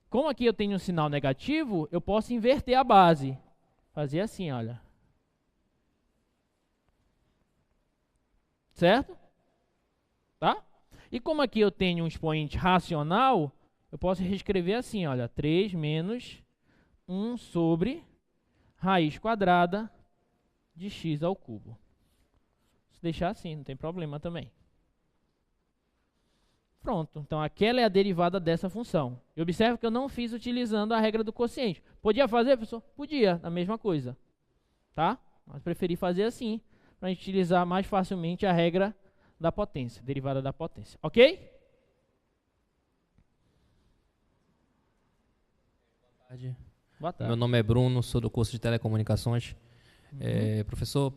Como aqui eu tenho um sinal negativo, eu posso inverter a base. Fazer assim, olha. Certo? Tá? E como aqui eu tenho um expoente racional, eu posso reescrever assim, olha, 3 menos 1 sobre raiz quadrada de x ao cubo. Se deixar assim, não tem problema também. Pronto, então aquela é a derivada dessa função. E observe que eu não fiz utilizando a regra do quociente. Podia fazer, professor? Podia, a mesma coisa. Tá? Mas preferi fazer assim, para a gente utilizar mais facilmente a regra da potência, derivada da potência. Ok? Boa tarde. Meu nome é Bruno, sou do curso de telecomunicações. Professor,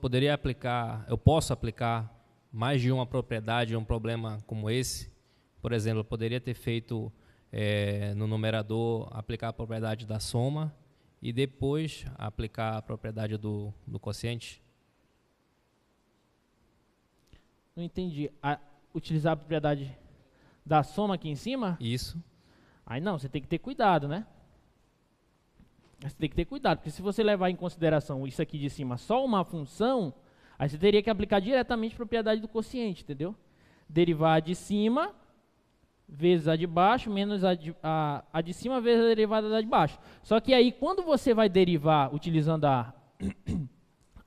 eu posso aplicar mais de uma propriedade a um problema como esse? Por exemplo, eu poderia ter feito no numerador, aplicar a propriedade da soma e depois aplicar a propriedade do quociente? Não entendi. Utilizar a propriedade da soma aqui em cima? Isso. Aí não, você tem que ter cuidado, né? Você tem que ter cuidado, porque se você levar em consideração isso aqui de cima só uma função, aí você teria que aplicar diretamente a propriedade do quociente, entendeu? Derivar a de cima vezes a de baixo, menos a de cima vezes a derivada da de baixo. Só que aí, quando você vai derivar, utilizando a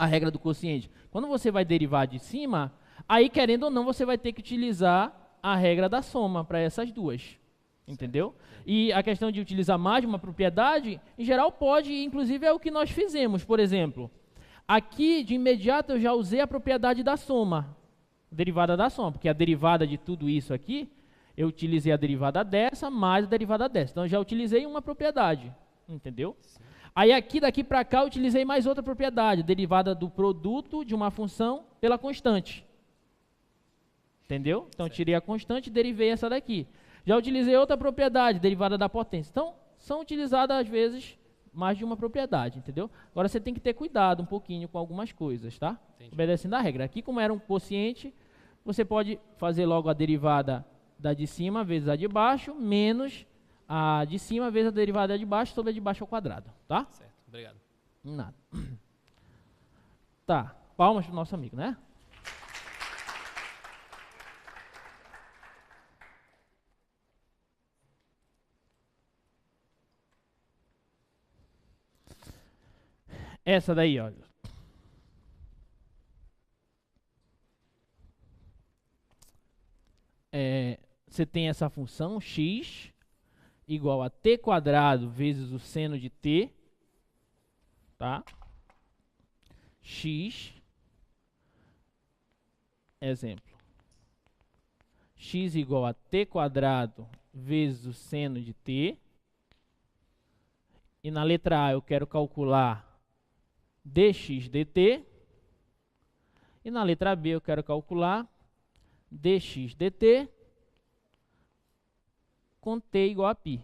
regra do quociente, quando você vai derivar de cima, aí, querendo ou não, você vai ter que utilizar a regra da soma para essas duas. Entendeu? E a questão de utilizar mais de uma propriedade, em geral pode, inclusive é o que nós fizemos. Por exemplo, aqui de imediato eu já usei a propriedade da soma, derivada da soma, porque a derivada de tudo isso aqui, eu utilizei a derivada dessa mais a derivada dessa. Então eu já utilizei uma propriedade, entendeu? Sim. Aí aqui, daqui para cá, eu utilizei mais outra propriedade, derivada do produto de uma função pela constante. Entendeu? Então eu tirei a constante e derivei essa daqui. Já utilizei outra propriedade, derivada da potência. Então, são utilizadas, às vezes, mais de uma propriedade, entendeu? Agora, você tem que ter cuidado um pouquinho com algumas coisas, tá? Entendi. Obedecendo a regra. Aqui, como era um quociente, você pode fazer logo a derivada da de cima vezes a de baixo, menos a de cima vezes a derivada de baixo sobre a de baixo ao quadrado, tá? Certo, obrigado. Nada. Tá, palmas pro nosso amigo, né? Essa daí, olha. Você tem essa função x igual a t quadrado vezes o seno de t, tá? X, exemplo, x igual a t quadrado vezes o seno de t. E na letra A eu quero calcular dx dt. E na letra B eu quero calcular dx dt com t igual a π.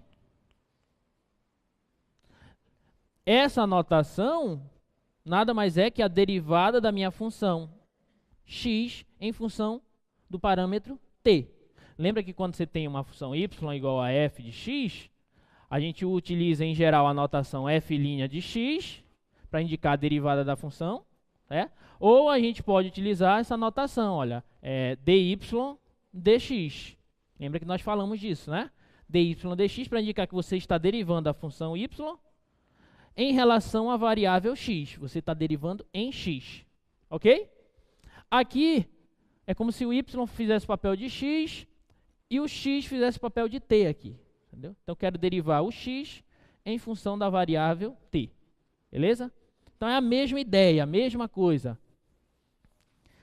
Essa notação nada mais é que a derivada da minha função x em função do parâmetro t. Lembra que quando você tem uma função y igual a f de x, a gente utiliza em geral a notação f' de x para indicar a derivada da função, né? Ou a gente pode utilizar essa notação, olha, dy dx. Lembra que nós falamos disso, né? dy dx para indicar que você está derivando a função y em relação à variável x. Você está derivando em x, ok? Aqui é como se o y fizesse o papel de x e o x fizesse o papel de t aqui, entendeu? Então eu quero derivar o x em função da variável t, beleza? Então é a mesma ideia, a mesma coisa.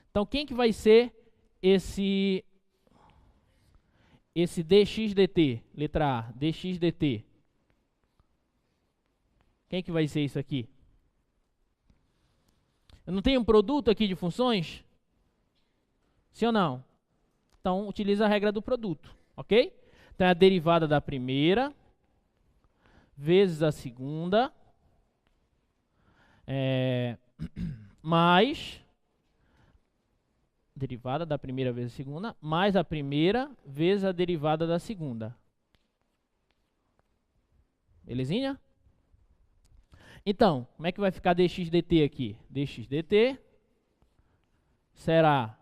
Então quem que vai ser esse dx dt? Letra A, dx dt. Quem que vai ser isso aqui? Eu não tenho um produto aqui de funções? Sim ou não? Então utiliza a regra do produto, ok? Então é a derivada da primeira vezes a segunda mais derivada da primeira vezes a segunda, mais a primeira vezes a derivada da segunda. Belezinha? Então, como é que vai ficar dx dt aqui? Dx dt será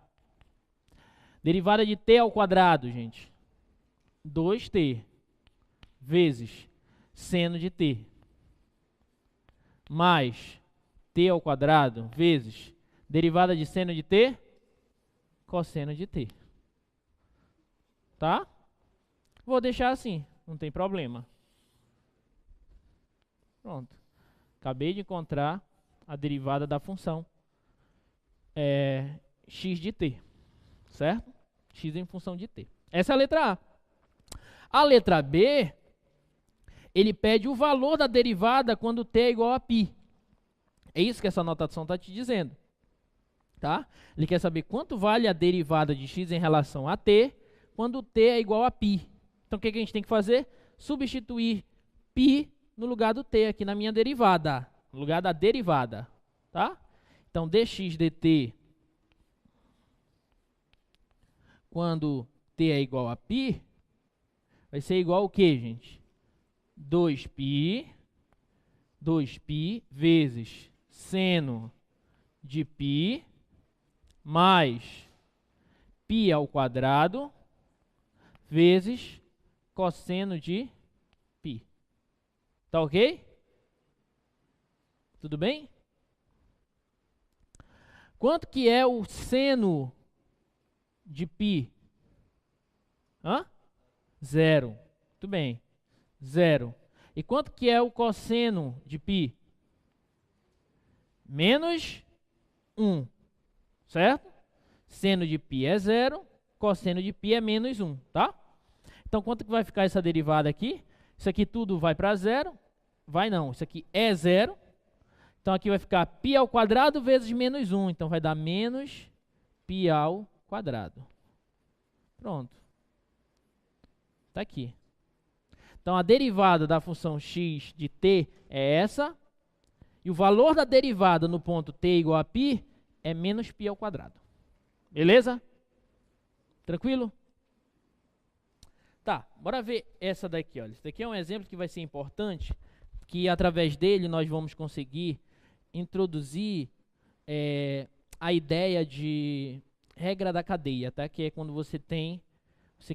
derivada de t ao quadrado, gente. 2t vezes seno de t, mais t ao quadrado vezes derivada de seno de t, cosseno de t. Tá? Vou deixar assim, não tem problema. Pronto. Acabei de encontrar a derivada da função x de t, certo? X em função de t. Essa é a letra A. A letra B, ele pede o valor da derivada quando t é igual a π. É isso que essa notação está te dizendo. Tá? Ele quer saber quanto vale a derivada de x em relação a t quando t é igual a π. Então, o que a gente tem que fazer? Substituir π no lugar do t aqui na minha derivada. No lugar da derivada. Tá? Então, dx dt, quando t é igual a π, vai ser igual ao quê, gente? 2π vezes seno de π mais π ao quadrado vezes cosseno de π. Tá ok? Tudo bem? Quanto que é o seno de π? Hã? 0. Muito bem. 0. E quanto que é o cosseno de π? Menos 1. Certo? Seno de π é 0, cosseno de π é menos 1, tá? Então, quanto que vai ficar essa derivada aqui? Isso aqui tudo vai para 0. Vai não, isso aqui é 0. Então, aqui vai ficar π ao quadrado vezes menos 1. Então, vai dar menos π ao quadrado. Pronto. Está aqui. Então, a derivada da função x de t é essa. E o valor da derivada no ponto t igual a π é menos π ao quadrado. Beleza? Tranquilo? Tá, bora ver essa daqui. Olha. Esse daqui é um exemplo que vai ser importante, que através dele nós vamos conseguir introduzir a ideia de regra da cadeia, tá? Que é quando você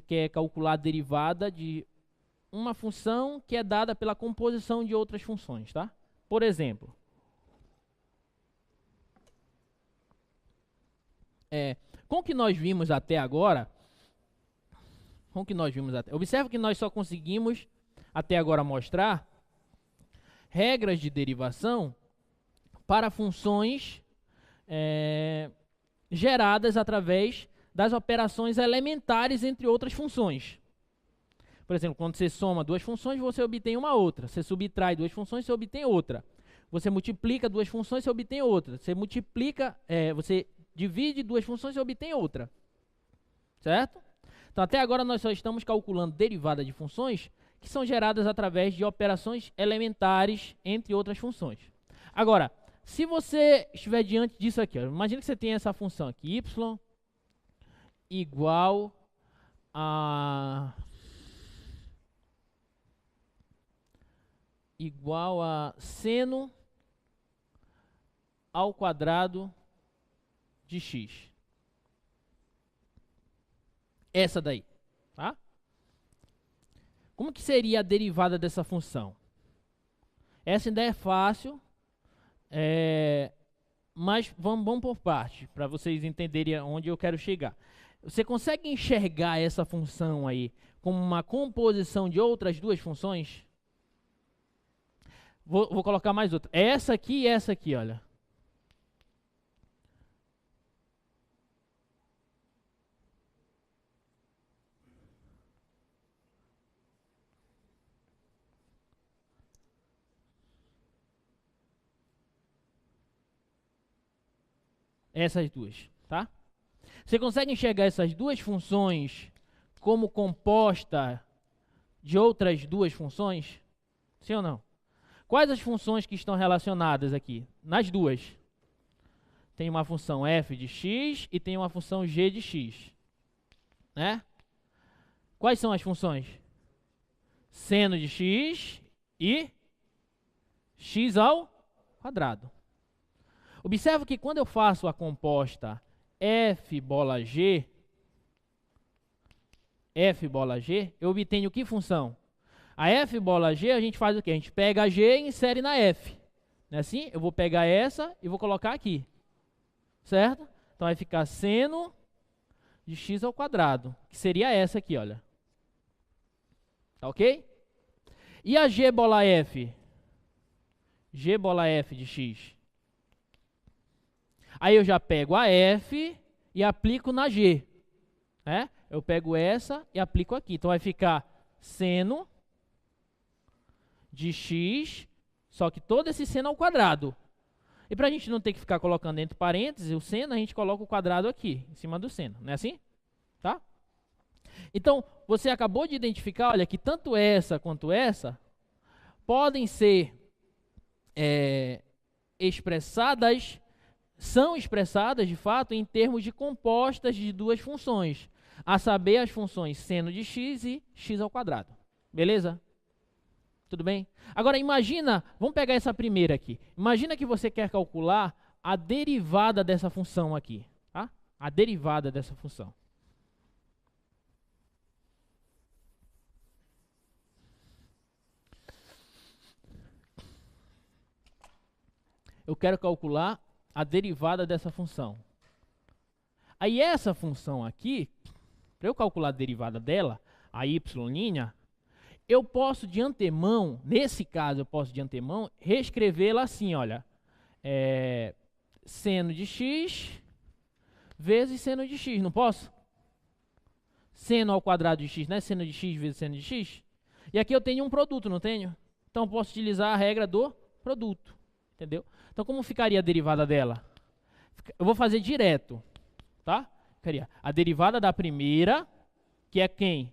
quer calcular a derivada de uma função que é dada pela composição de outras funções, tá? Por exemplo, com o que nós vimos até agora, observe que nós só conseguimos até agora mostrar regras de derivação para funções geradas através das operações elementares entre outras funções. Por exemplo, quando você soma duas funções, você obtém uma outra. Você subtrai duas funções, você obtém outra. Você multiplica duas funções, você obtém outra. Você divide duas funções, você obtém outra. Certo? Então, até agora, nós só estamos calculando derivada de funções que são geradas através de operações elementares entre outras funções. Agora, se você estiver diante disso aqui, imagine que você tem essa função aqui, y igual a seno ao quadrado de x. Essa daí, tá? Como que seria a derivada dessa função? Essa ainda é fácil, mas vamos por parte, para vocês entenderem onde eu quero chegar. Você consegue enxergar essa função aí como uma composição de outras duas funções? Vou colocar mais outra. Essa aqui e essa aqui, olha. Essas duas, tá? Você consegue enxergar essas duas funções como composta de outras duas funções? Sim ou não? Quais as funções que estão relacionadas aqui? Nas duas. Tem uma função f de x e tem uma função g de x. Né? Quais são as funções? Seno de x e x ao quadrado. Observe que quando eu faço a composta f bola g, eu obtenho que função? A f bola g, a gente faz o quê? A gente pega a g e insere na f. Não é assim? Eu vou pegar essa e vou colocar aqui. Certo? Então vai ficar seno de x ao quadrado, que seria essa aqui, olha. Tá ok? E a g bola f? G bola f de x. Aí eu já pego a f e aplico na g. Né? Eu pego essa e aplico aqui. Então vai ficar seno de x, só que todo esse seno ao quadrado. E para a gente não ter que ficar colocando entre parênteses o seno, a gente coloca o quadrado aqui, em cima do seno. Não é assim? Tá? Então, você acabou de identificar, olha, que tanto essa quanto essa podem ser expressadas, são expressadas, de fato, em termos de compostas de duas funções, a saber, as funções seno de x e x ao quadrado. Beleza? Tudo bem? Agora, imagina, vamos pegar essa primeira aqui. Imagina que você quer calcular a derivada dessa função aqui. Tá? A derivada dessa função. Eu quero calcular a derivada dessa função. Aí essa função aqui, para eu calcular a derivada dela, a y', eu posso de antemão, nesse caso eu posso de antemão, reescrevê-la assim, olha. Seno de x vezes seno de x, não posso? Seno ao quadrado de x, né? Seno de x vezes seno de x. E aqui eu tenho um produto, não tenho? Então eu posso utilizar a regra do produto, entendeu? Então como ficaria a derivada dela? Eu vou fazer direto, tá? Ficaria a derivada da primeira, que é quem?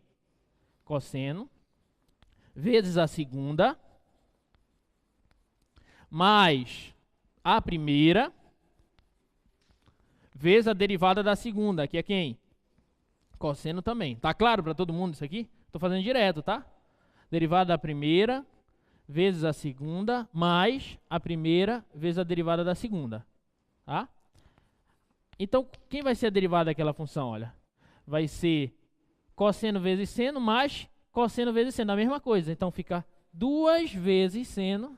Cosseno, vezes a segunda, mais a primeira, vezes a derivada da segunda, que é quem? Cosseno também. Tá claro para todo mundo isso aqui? Estou fazendo direto, tá? Derivada da primeira, vezes a segunda, mais a primeira, vezes a derivada da segunda. Tá? Então, quem vai ser a derivada daquela função? Olha, vai ser cosseno vezes seno, mais cosseno vezes seno, a mesma coisa. Então, fica 2 vezes seno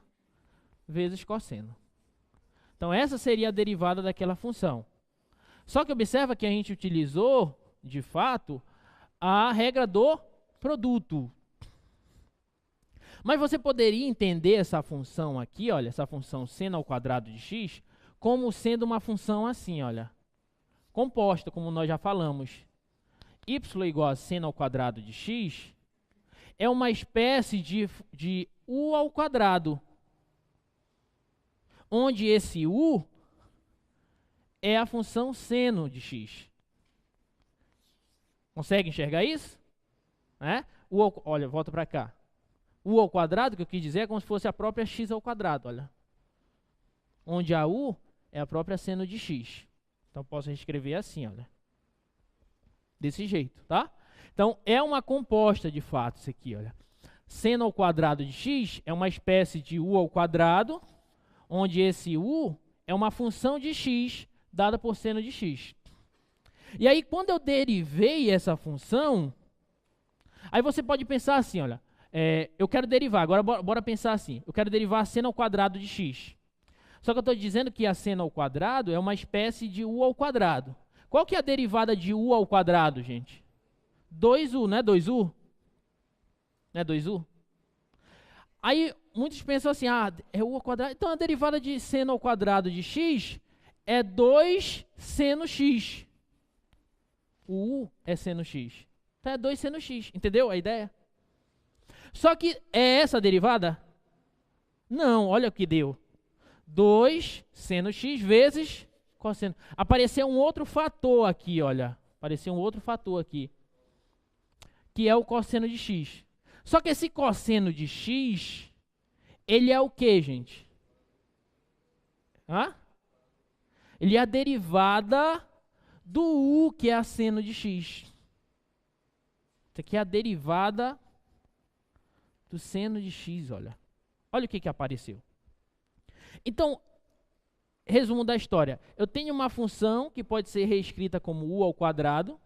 vezes cosseno. Então, essa seria a derivada daquela função. Só que observa que a gente utilizou, de fato, a regra do produto. Mas você poderia entender essa função aqui, olha, essa função seno ao quadrado de x, como sendo uma função assim, olha, composta, como nós já falamos. Y igual a seno ao quadrado de x é uma espécie de u ao quadrado, onde esse u é a função seno de x. Consegue enxergar isso? Olha, volta para cá. U ao quadrado, que eu quis dizer, é como se fosse a própria x ao quadrado, olha. Onde a u é a própria seno de x. Então, posso reescrever assim, olha. Desse jeito, tá? Então, é uma composta, de fato, isso aqui, olha. Seno ao quadrado de x é uma espécie de u ao quadrado, onde esse u é uma função de x dada por seno de x. E aí, quando eu derivei essa função, aí você pode pensar assim, olha, eu quero derivar, agora bora pensar assim, eu quero derivar a seno ao quadrado de x. Só que eu estou dizendo que a seno ao quadrado é uma espécie de u ao quadrado. Qual que é a derivada de u ao quadrado, gente? 2u, não é 2u? Não é 2u? Aí, muitos pensam assim, é u ao quadrado. Então, a derivada de seno ao quadrado de x é 2 seno x. O u é seno x. Então, é 2 seno x. Entendeu a ideia? Só que é essa a derivada? Não, olha o que deu. 2 seno x vezes cosseno. Apareceu um outro fator aqui, olha. Apareceu um outro fator aqui. Que é o cosseno de x. Só que esse cosseno de x, ele é o que, gente? Ele é a derivada do u, que é a seno de x. Isso aqui é a derivada do seno de x, olha. Olha o que apareceu. Então, resumo da história. Eu tenho uma função que pode ser reescrita como u ao quadrado,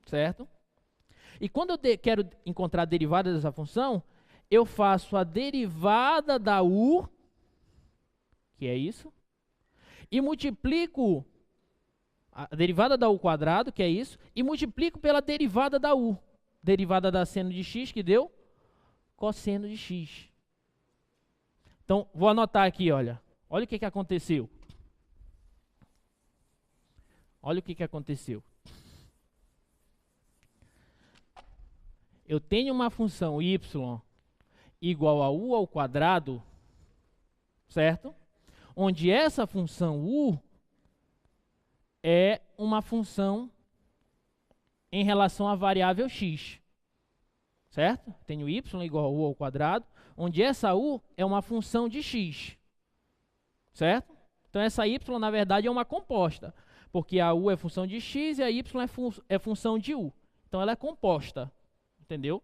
certo? E quando eu quero encontrar a derivada dessa função, eu faço a derivada da u, que é isso, e multiplico a derivada da u quadrado, que é isso, e multiplico pela derivada da u, derivada da seno de x, que deu cosseno de x. Então, vou anotar aqui, olha. Olha o que aconteceu. Olha o que aconteceu. Eu tenho uma função y igual a u ao quadrado, certo? Onde essa função u é uma função em relação à variável x, certo? Tenho y igual a u ao quadrado, onde essa u é uma função de x, certo? Então essa y, na verdade, é uma composta, porque a u é função de x e a y é função de u. Então ela é composta, entendeu?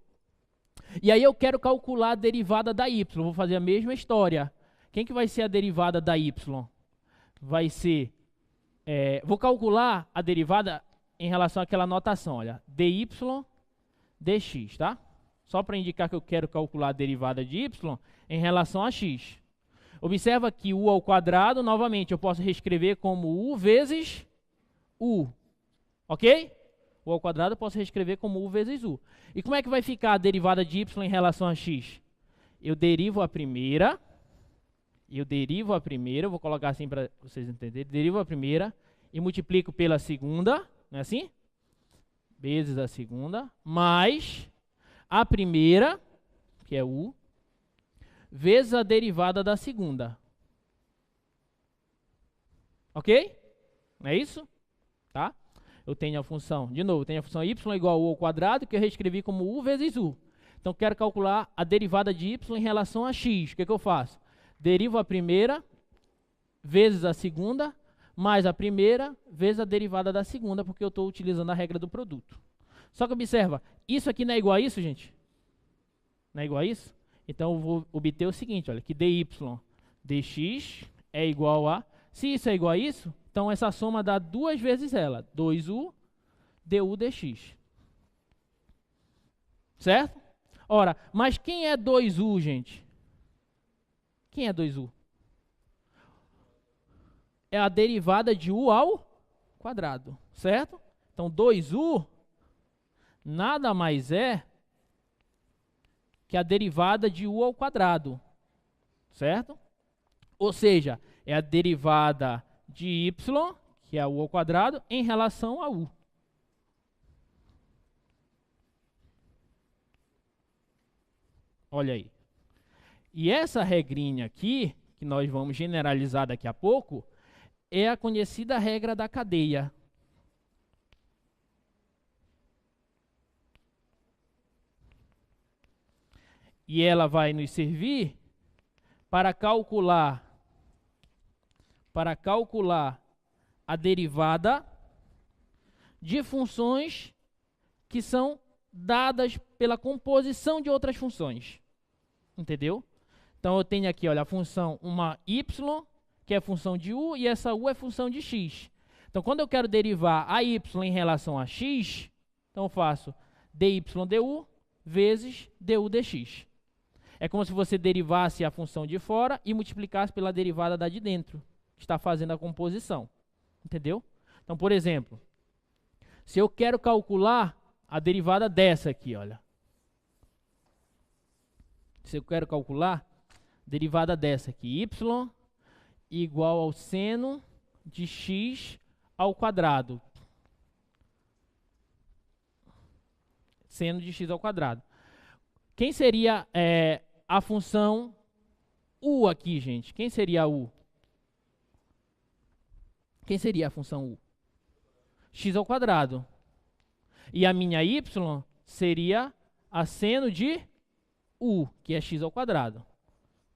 E aí eu quero calcular a derivada da y, vou fazer a mesma história. Quem que vai ser a derivada da y? Vai ser, vou calcular a derivada em relação àquela notação, olha, dy dx, tá? Só para indicar que eu quero calcular a derivada de y em relação a x. Observa que u ao quadrado, novamente, eu posso reescrever como u vezes u, ok? U ao quadrado eu posso reescrever como u vezes u. E como é que vai ficar a derivada de y em relação a x? Eu derivo a primeira, vou colocar assim para vocês entenderem, derivo a primeira e multiplico pela segunda, não é assim? Vezes a segunda, mais a primeira, que é u, vezes a derivada da segunda. Ok? Não é isso? Tá? Eu tenho a função, de novo, eu tenho a função y igual a u ao quadrado, que eu reescrevi como u vezes u. Então, eu quero calcular a derivada de y em relação a x. O que eu faço? Derivo a primeira vezes a segunda, mais a primeira vezes a derivada da segunda, porque eu estou utilizando a regra do produto. Só que observa, isso aqui não é igual a isso, gente? Não é igual a isso? Então, eu vou obter o seguinte, olha, que dy dx é igual a... Se isso é igual a isso, então essa soma dá duas vezes ela, 2u du dx. Certo? Ora, mas quem é 2u, gente? Quem é 2u? É a derivada de u ao quadrado, certo? Então, 2u nada mais é que a derivada de u ao quadrado, certo? Ou seja, é a derivada de y, que é u ao quadrado, em relação a u. Olha aí. E essa regrinha aqui, que nós vamos generalizar daqui a pouco, é a conhecida regra da cadeia. E ela vai nos servir para calcular a derivada de funções que são dadas pela composição de outras funções. Entendeu? Então, eu tenho aqui, olha, a função, uma y, que é função de u, e essa u é função de x. Então, quando eu quero derivar a y em relação a x, então eu faço dy du vezes du dx. É como se você derivasse a função de fora e multiplicasse pela derivada da de dentro, que está fazendo a composição. Entendeu? Então, por exemplo, se eu quero calcular a derivada dessa aqui, olha. Se eu quero calcular a derivada dessa aqui, y igual ao seno de x ao quadrado. Seno de x ao quadrado. Quem seria a função u aqui, gente? Quem seria a u? Quem seria a função u? X ao quadrado. E a minha y seria a seno de u, que é x ao quadrado.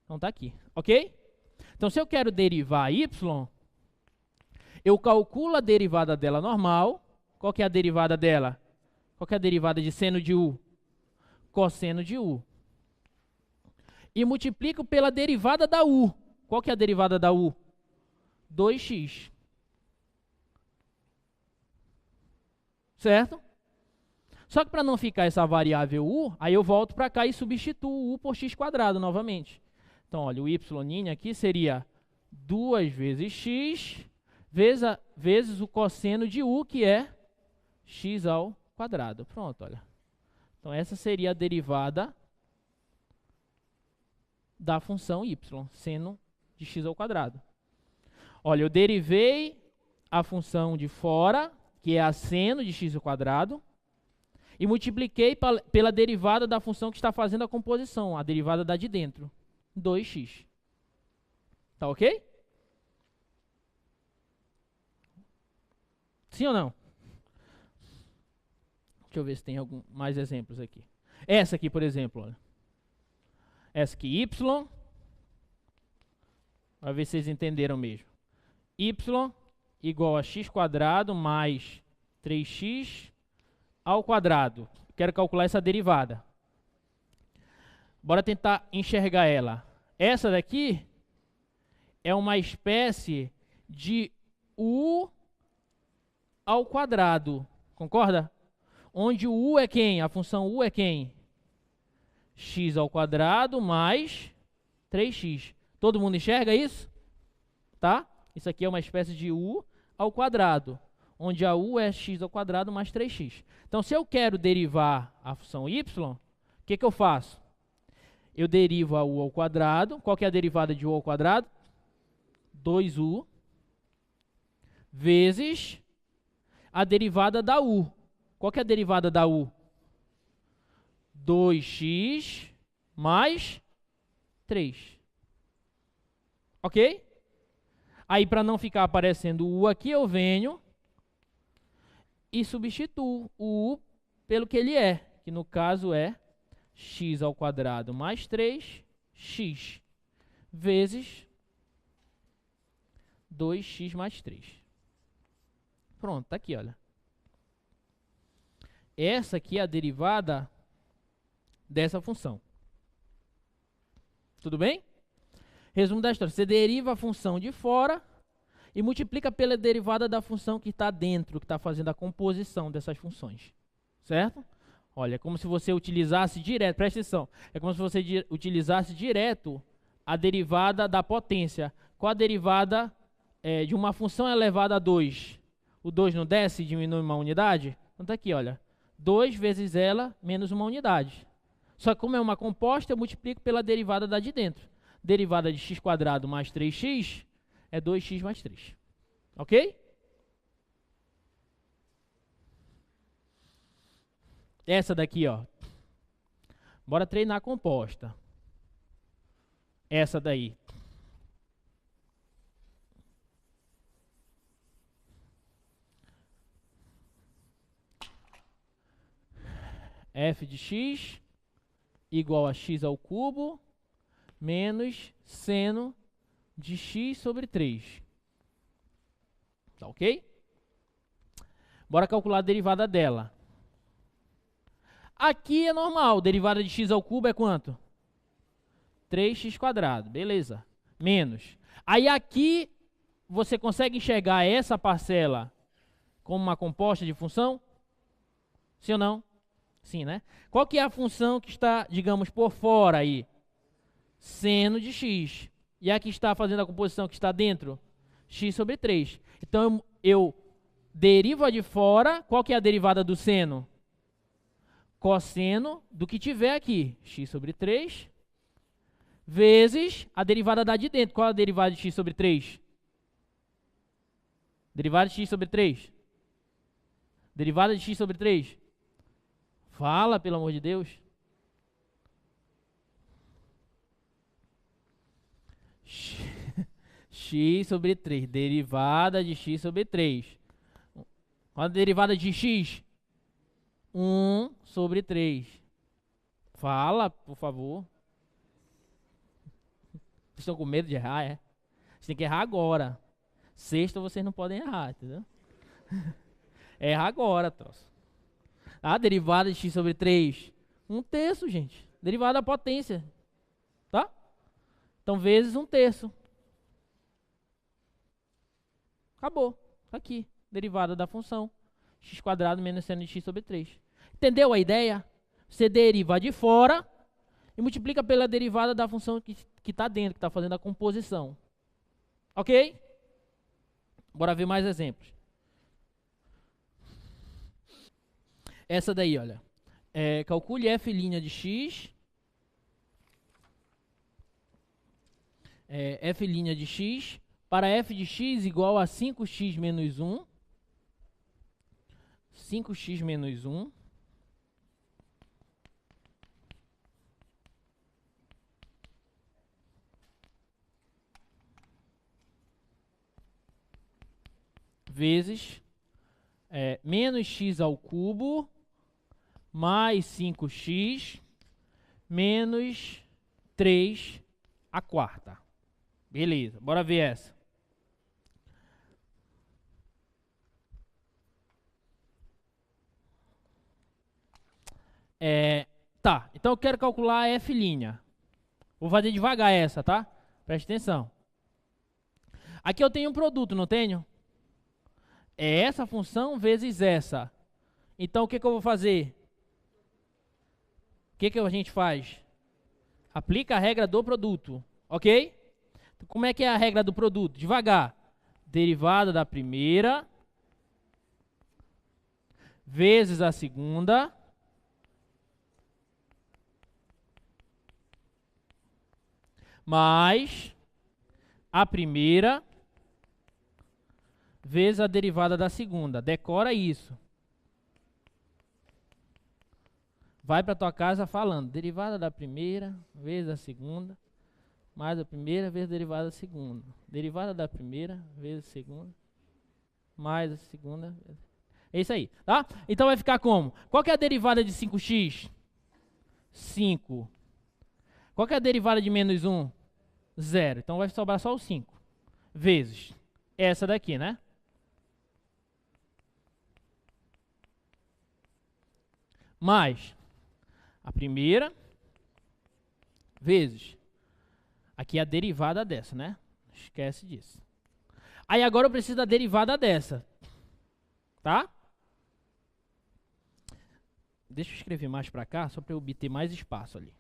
Então tá aqui, ok? Então, se eu quero derivar y, eu calculo a derivada dela normal. Qual que é a derivada dela? Qual que é a derivada de seno de u? Cosseno de u. E multiplico pela derivada da u. Qual que é a derivada da u? 2x. Certo? Só que para não ficar essa variável u, aí eu volto para cá e substituo u por x² novamente. Então, olha, o y' aqui seria 2 vezes x vezes o cosseno de u, que é x². Pronto, olha. Então, essa seria a derivada da função y, seno de x². Olha, eu derivei a função de fora, que é a seno de x², e multipliquei pela derivada da função que está fazendo a composição, a derivada da de dentro, 2x. Tá ok? Sim ou não? Deixa eu ver se tem mais exemplos aqui. Essa aqui, por exemplo, olha. Essa aqui, y, para ver se vocês entenderam mesmo. Y igual a x² mais 3x ao quadrado. Quero calcular essa derivada. Bora tentar enxergar ela. Essa daqui é uma espécie de u ao quadrado. Concorda? Onde o u é quem? A função u é quem? x² mais 3x. Todo mundo enxerga isso? Tá? Isso aqui é uma espécie de u ao quadrado, onde a u é x² mais 3x. Então, se eu quero derivar a função y, o que eu faço? Eu derivo a u ao quadrado. Qual que é a derivada de u ao quadrado? 2u vezes a derivada da u. Qual que é a derivada da u? 2x mais 3. Ok? Aí, para não ficar aparecendo o u aqui, eu venho e substituo o u pelo que ele é, que no caso é x² mais 3x vezes 2x mais 3. Pronto, tá aqui, olha. Essa aqui é a derivada dessa função. Tudo bem? Resumo da história. Você deriva a função de fora e multiplica pela derivada da função que está dentro, que está fazendo a composição dessas funções. Certo? Olha, é como se você utilizasse direto, presta atenção, é como se você utilizasse direto a derivada da potência. Qual a derivada de uma função elevada a 2? O 2 não desce e diminui uma unidade? Então está aqui, olha. 2 vezes ela menos uma unidade. Só que como é uma composta, eu multiplico pela derivada da de dentro. Derivada de x² mais 3x é 2x mais 3. Ok? Essa daqui, ó. Bora treinar a composta. Essa daí. F de x igual a x² menos seno de x sobre 3. Tá ok? Bora calcular a derivada dela. Aqui é normal, derivada de x² é quanto? 3x², beleza. Menos. Aí aqui, você consegue enxergar essa parcela como uma composta de função? Sim ou não? Sim, né? Qual que é a função que está, digamos, por fora aí? Seno de x. E a que está fazendo a composição que está dentro? X sobre 3. Então, eu derivo a de fora. Qual que é a derivada do seno? Cosseno do que tiver aqui. X sobre 3. Vezes a derivada da de dentro. Qual é a derivada de x sobre 3? Derivada de x sobre 3. Derivada de x sobre 3. Fala, pelo amor de Deus. X sobre 3. Derivada de x sobre 3. Qual a derivada de x? 1 sobre 3. Fala, por favor. Vocês estão com medo de errar, é? Vocês têm que errar agora. Sexta vocês não podem errar, entendeu? Erra agora, troço. A derivada de x sobre 3. 1/3, gente. Derivada da potência. Tá? Então, vezes 1/3. Acabou. Tá aqui. Derivada da função. x² menos seno de x sobre 3. Entendeu a ideia? Você deriva de fora e multiplica pela derivada da função que está dentro, que está fazendo a composição. Ok? Bora ver mais exemplos. Essa daí, olha. Calcule f' de x. F' de x para f de x igual a 5x menos 1. 5x menos 1. Vezes menos x ao cubo mais 5x menos 3 à quarta. Beleza, bora ver essa. Tá, então eu quero calcular a f'. Vou fazer devagar essa, tá? Preste atenção. Aqui eu tenho um produto, não tenho? É essa função vezes essa. Então o que eu vou fazer? O que a gente faz? Aplica a regra do produto, ok? Então, como é que é a regra do produto? Devagar. Derivada da primeira vezes a segunda mais a primeira vezes a derivada da segunda. Decora isso. Vai para tua casa falando, derivada da primeira vezes a segunda, mais a primeira vezes a derivada da segunda. Derivada da primeira vezes a segunda, mais a segunda. É isso aí, tá? Então vai ficar como? Qual que é a derivada de 5x? 5. Qual que é a derivada de menos 1? 0. Então vai sobrar só o 5. Vezes essa daqui, né? Mais a primeira vezes aqui é a derivada dessa, né? Esquece disso. Aí agora eu preciso da derivada dessa, tá? Deixa eu escrever mais para cá, só para eu obter mais espaço ali.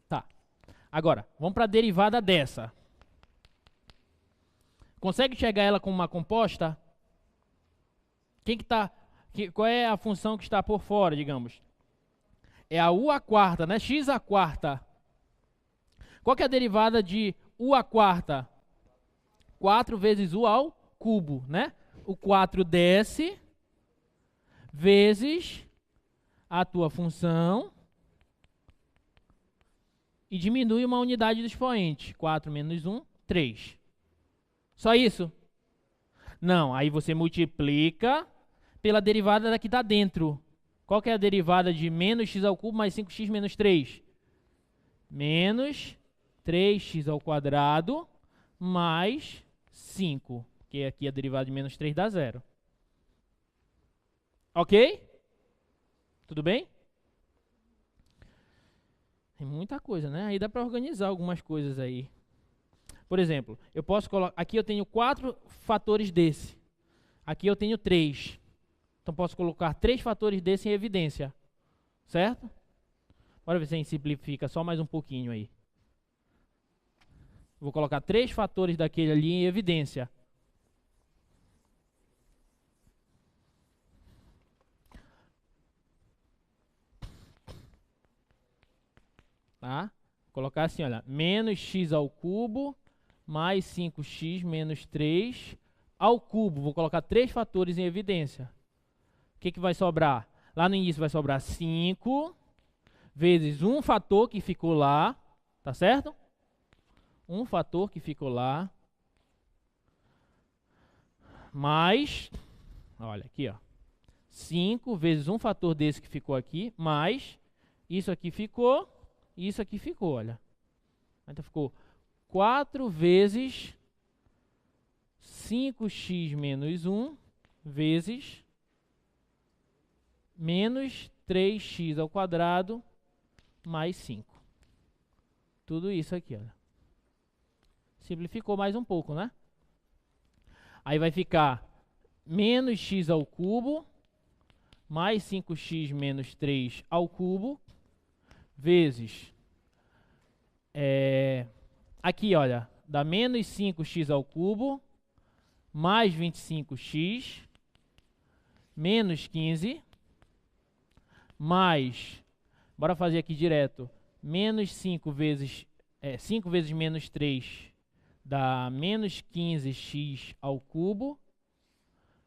Tá. Agora, vamos para a derivada dessa. Consegue enxergar ela como uma composta? Qual é a função que está por fora, digamos? É a u à quarta, né? X à quarta. Qual que é a derivada de u à quarta? 4 vezes u ao cubo, né? O 4 desce vezes a tua função e diminui uma unidade do expoente. 4 menos 1, 3. Só isso? Não, aí você multiplica pela derivada da que está dentro. Qual que é a derivada de menos x ao cubo mais 5x menos 3? Menos 3x ao quadrado mais 5, que aqui a derivada de menos 3 dá 0. Ok? Tudo bem? Tem muita coisa, né? Aí dá para organizar algumas coisas aí. Por exemplo, eu posso colocar... Aqui eu tenho 4 fatores desse. Aqui eu tenho 3. Então posso colocar 3 fatores desse em evidência. Certo? Bora ver se a gente simplifica só mais um pouquinho aí. Vou colocar 3 fatores daquele ali em evidência. Tá? Vou colocar assim, olha. Menos x ao cubo mais 5x menos 3 ao cubo. Vou colocar 3 fatores em evidência. O que vai sobrar? Lá no início vai sobrar 5 vezes um fator que ficou lá. Tá certo? Um fator que ficou lá. Mais, olha aqui, ó. 5 vezes um fator desse que ficou aqui, mais isso aqui ficou, e isso aqui ficou, olha. Então ficou 4 vezes 5x menos 1 vezes menos 3x ao quadrado mais 5. Tudo isso aqui, olha. Simplificou mais um pouco, né? Aí vai ficar menos x ao cubo mais 5x menos 3 ao cubo vezes... aqui, olha, dá menos 5x ao cubo mais 25x menos 15 mais, bora fazer aqui direto, menos 5 vezes, 5 vezes menos 3 dá menos 15x ao cubo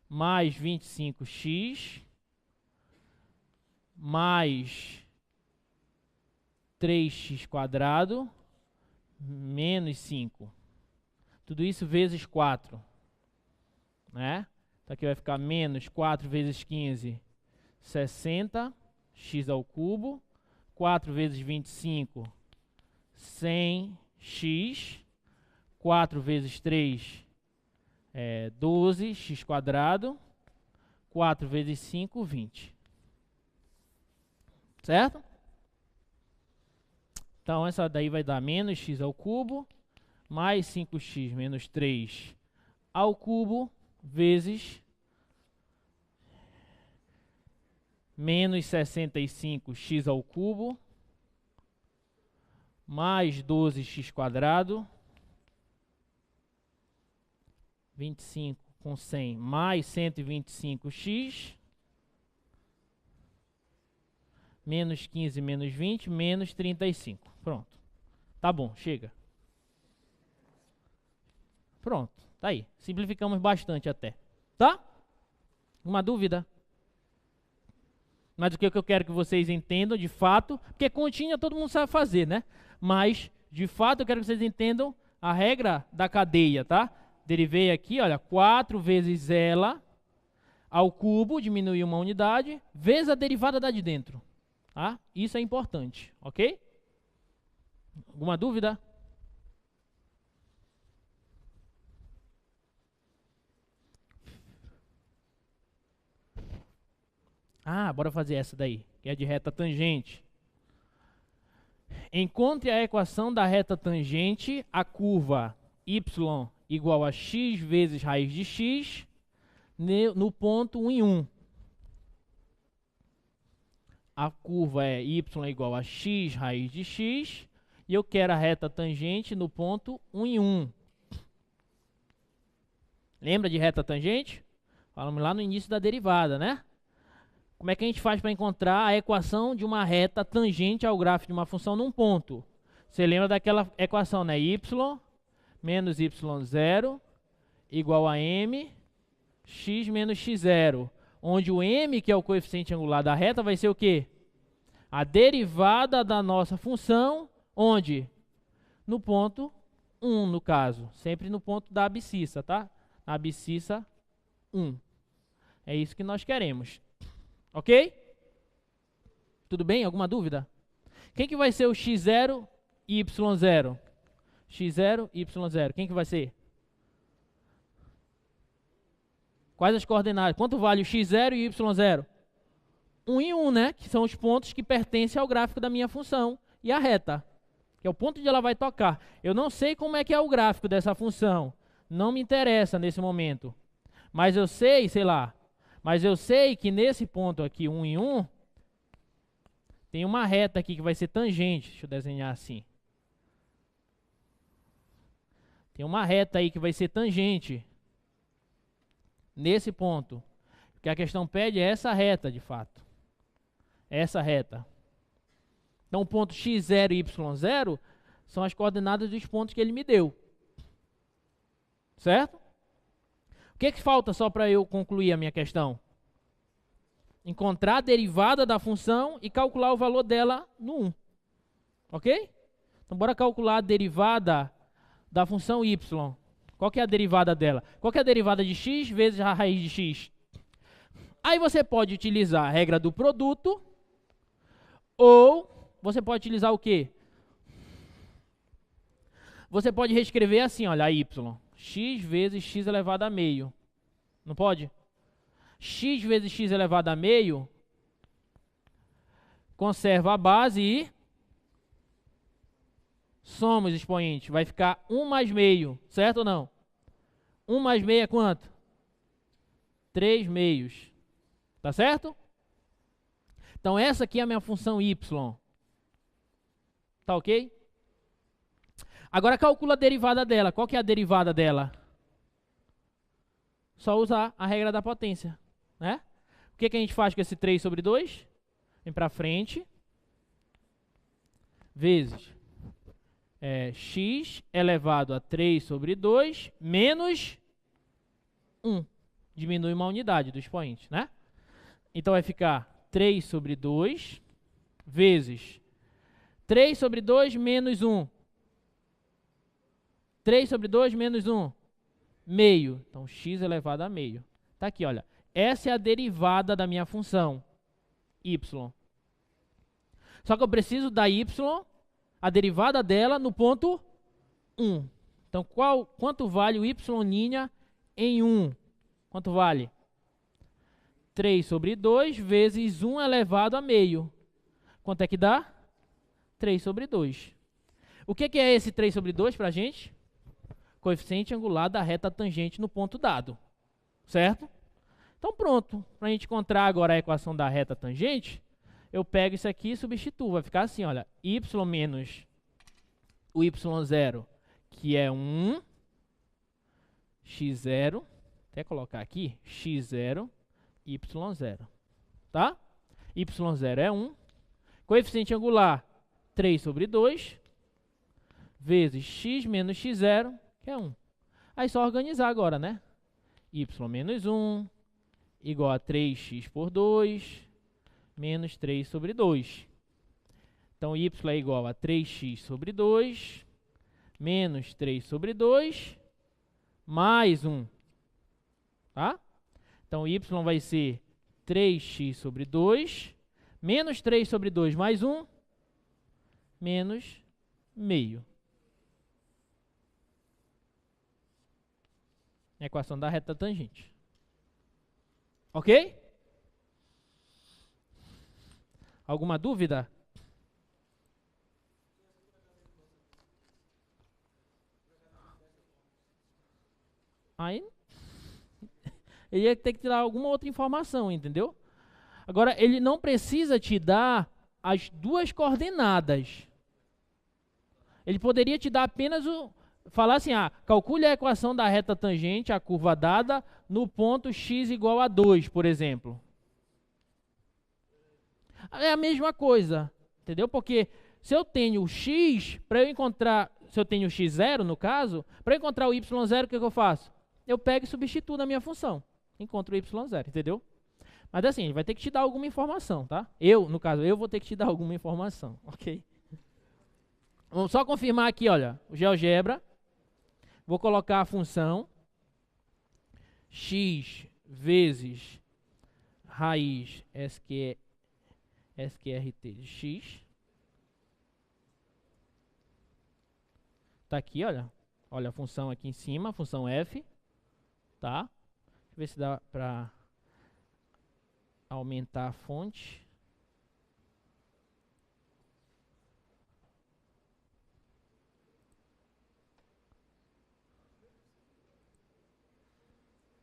mais 25x mais 3x quadrado menos 5. Tudo isso vezes 4. Né? Então aqui vai ficar menos 4 vezes 15, 60, x ao cubo. 4 vezes 25, 100x. 4 vezes 3, 12, x quadrado. 4 vezes 5, 20. Certo? Então essa daí vai dar menos x ao cubo mais 5x menos 3 ao cubo vezes menos 65x ao cubo mais 12x quadrado, 25 com 100 mais 125x, menos 15 menos 20, menos 35. Pronto. Tá bom, chega. Pronto, tá aí. Simplificamos bastante até. Tá? Uma dúvida? Mas o que eu quero que vocês entendam, de fato, porque continha todo mundo sabe fazer, né? Mas, de fato, eu quero que vocês entendam a regra da cadeia, tá? Derivei aqui, olha, 4 vezes ela ao cubo, diminuir uma unidade, vezes a derivada da de dentro. Tá? Isso é importante, ok? Alguma dúvida? Bora fazer essa daí, que é de reta tangente. Encontre a equação da reta tangente a curva y igual a x vezes raiz de x no ponto 1 em 1. A curva é y igual a x raiz de x e eu quero a reta tangente no ponto 1 em 1. Lembra de reta tangente? Falamos lá no início da derivada, né? Como é que a gente faz para encontrar a equação de uma reta tangente ao gráfico de uma função num ponto? Você lembra daquela equação, né? Y menos y0 igual a m x menos x0. Onde o m, que é o coeficiente angular da reta, vai ser o quê? A derivada da nossa função, onde? No ponto 1, no caso. Sempre no ponto da abscissa, tá? Na abscissa 1. É isso que nós queremos. Ok? Tudo bem? Alguma dúvida? Quem que vai ser o x0 e y0? x0 e y0. Quem que vai ser? Quais as coordenadas? Quanto vale o x0 e y0? 1 e 1, né? Que são os pontos que pertencem ao gráfico da minha função e a reta, que é o ponto onde ela vai tocar. Eu não sei como é que é o gráfico dessa função. Não me interessa nesse momento. Mas eu sei, sei lá, mas eu sei que nesse ponto aqui, 1 em 1, tem uma reta aqui que vai ser tangente. Deixa eu desenhar assim. Tem uma reta aí que vai ser tangente nesse ponto. O que a questão pede é essa reta, de fato. Essa reta. Então, o ponto x0 e y0 são as coordenadas dos pontos que ele me deu. Certo? O que falta só para eu concluir a minha questão? Encontrar a derivada da função e calcular o valor dela no 1. Ok? Então, bora calcular a derivada da função y. Qual que é a derivada dela? Qual que é a derivada de x vezes a raiz de x? Aí você pode utilizar a regra do produto, ou você pode utilizar o quê? Você pode reescrever assim, olha, a y. X vezes x elevado a meio. Não pode? X vezes x elevado a meio conserva a base e soma os expoentes. Vai ficar 1 mais meio, certo ou não? 1 mais meio é quanto? 3 meios. Tá certo? Então essa aqui é a minha função y. Tá ok? Agora calcula a derivada dela. Qual que é a derivada dela? Só usar a regra da potência, né? O que a gente faz com esse 3 sobre 2? Vem para frente. Vezes x elevado a 3 sobre 2 menos 1. Diminui uma unidade do expoente, né? Então vai ficar 3 sobre 2 vezes 3 sobre 2 menos 1. 3 sobre 2 menos 1. Meio. Então, x elevado a meio. Tá aqui, olha. Essa é a derivada da minha função, y. Só que eu preciso da y, a derivada dela, no ponto 1. Então, quanto vale o y' em 1? Quanto vale? 3 sobre 2 vezes 1 elevado a meio. Quanto é que dá? 3 sobre 2. O que é esse 3 sobre 2 para a gente? Coeficiente angular da reta tangente no ponto dado. Certo? Então pronto. Para a gente encontrar agora a equação da reta tangente, eu pego isso aqui e substituo. Vai ficar assim, olha. Y menos o y0, que é 1. x0. Até colocar aqui. x0, y0. Tá? y0 é 1. Coeficiente angular, 3 sobre 2. Vezes x menos x0, que é 1. Aí só organizar agora, né? Y menos 1 igual a 3x por 2 menos 3 sobre 2. Então, y é igual a 3x sobre 2 menos 3 sobre 2 mais 1. Tá? Então, y vai ser 3x sobre 2 menos 3 sobre 2 mais 1 menos meio. Equação da reta tangente. Ok? Alguma dúvida? Aí ele ia ter que tirar alguma outra informação, entendeu? Agora, ele não precisa te dar as duas coordenadas. Ele poderia te dar apenas falar assim, calcule a equação da reta tangente, a curva dada, no ponto x igual a 2, por exemplo. É a mesma coisa, entendeu? Porque se eu tenho o x, para eu encontrar, se eu tenho o x0 no caso, para eu encontrar o y0, o que eu faço? Eu pego e substituo na minha função. Encontro o y0, entendeu? Mas assim, ele vai ter que te dar alguma informação, tá? No caso, eu vou ter que te dar alguma informação, ok? Vamos só confirmar aqui, olha, o GeoGebra. Vou colocar a função x vezes raiz SQRT de x. Tá aqui, olha. Olha a função aqui em cima, a função f. Tá? Deixa eu ver se dá para aumentar a fonte.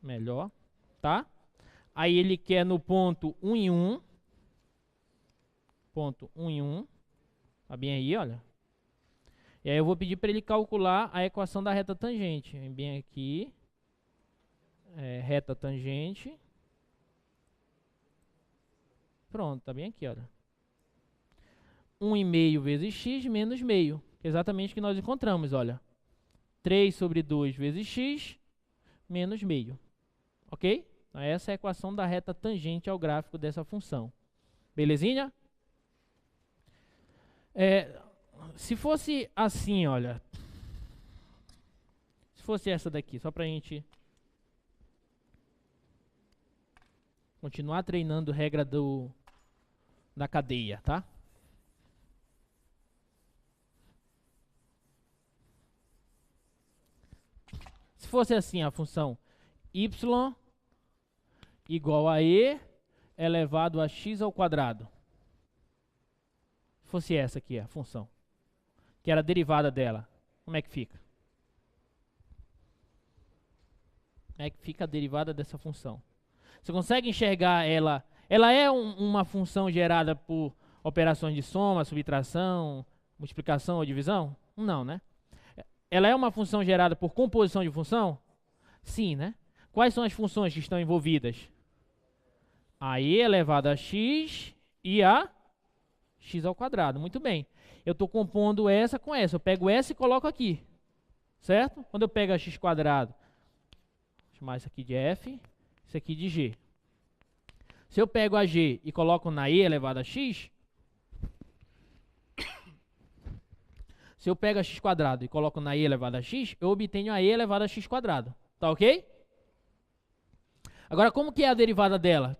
Melhor, tá? Aí ele quer no ponto 1 em 1. Ponto 1 em 1. Tá bem aí, olha. E aí eu vou pedir para ele calcular a equação da reta tangente. Vem bem aqui. Reta tangente. Pronto, tá bem aqui, olha. 1,5 vezes x menos meio. Exatamente o que nós encontramos, olha. 3 sobre 2 vezes x menos meio. Ok? Então, essa é a equação da reta tangente ao gráfico dessa função. Belezinha? Se fosse assim, olha. Se fosse essa daqui, só para a gente continuar treinando regra da cadeia, tá? Se fosse assim a função y igual a e elevado a x ao quadrado. Se fosse essa aqui, a função, que era a derivada dela, como é que fica? Como é que fica a derivada dessa função? Você consegue enxergar ela? Ela é uma função gerada por operações de soma, subtração, multiplicação ou divisão? Não, né? Ela é uma função gerada por composição de função? Sim, né? Quais são as funções que estão envolvidas? A e elevado a x e a x ao quadrado. Muito bem. Eu estou compondo essa com essa. Eu pego essa e coloco aqui. Certo? Quando eu pego a x quadrado, vou chamar isso aqui de f, isso aqui de g. Se eu pego a g e coloco na e elevado a x, se eu pego a x quadrado e coloco na e elevado a x, eu obtenho a e elevado a x quadrado. Tá ok? Agora, como que é a derivada dela?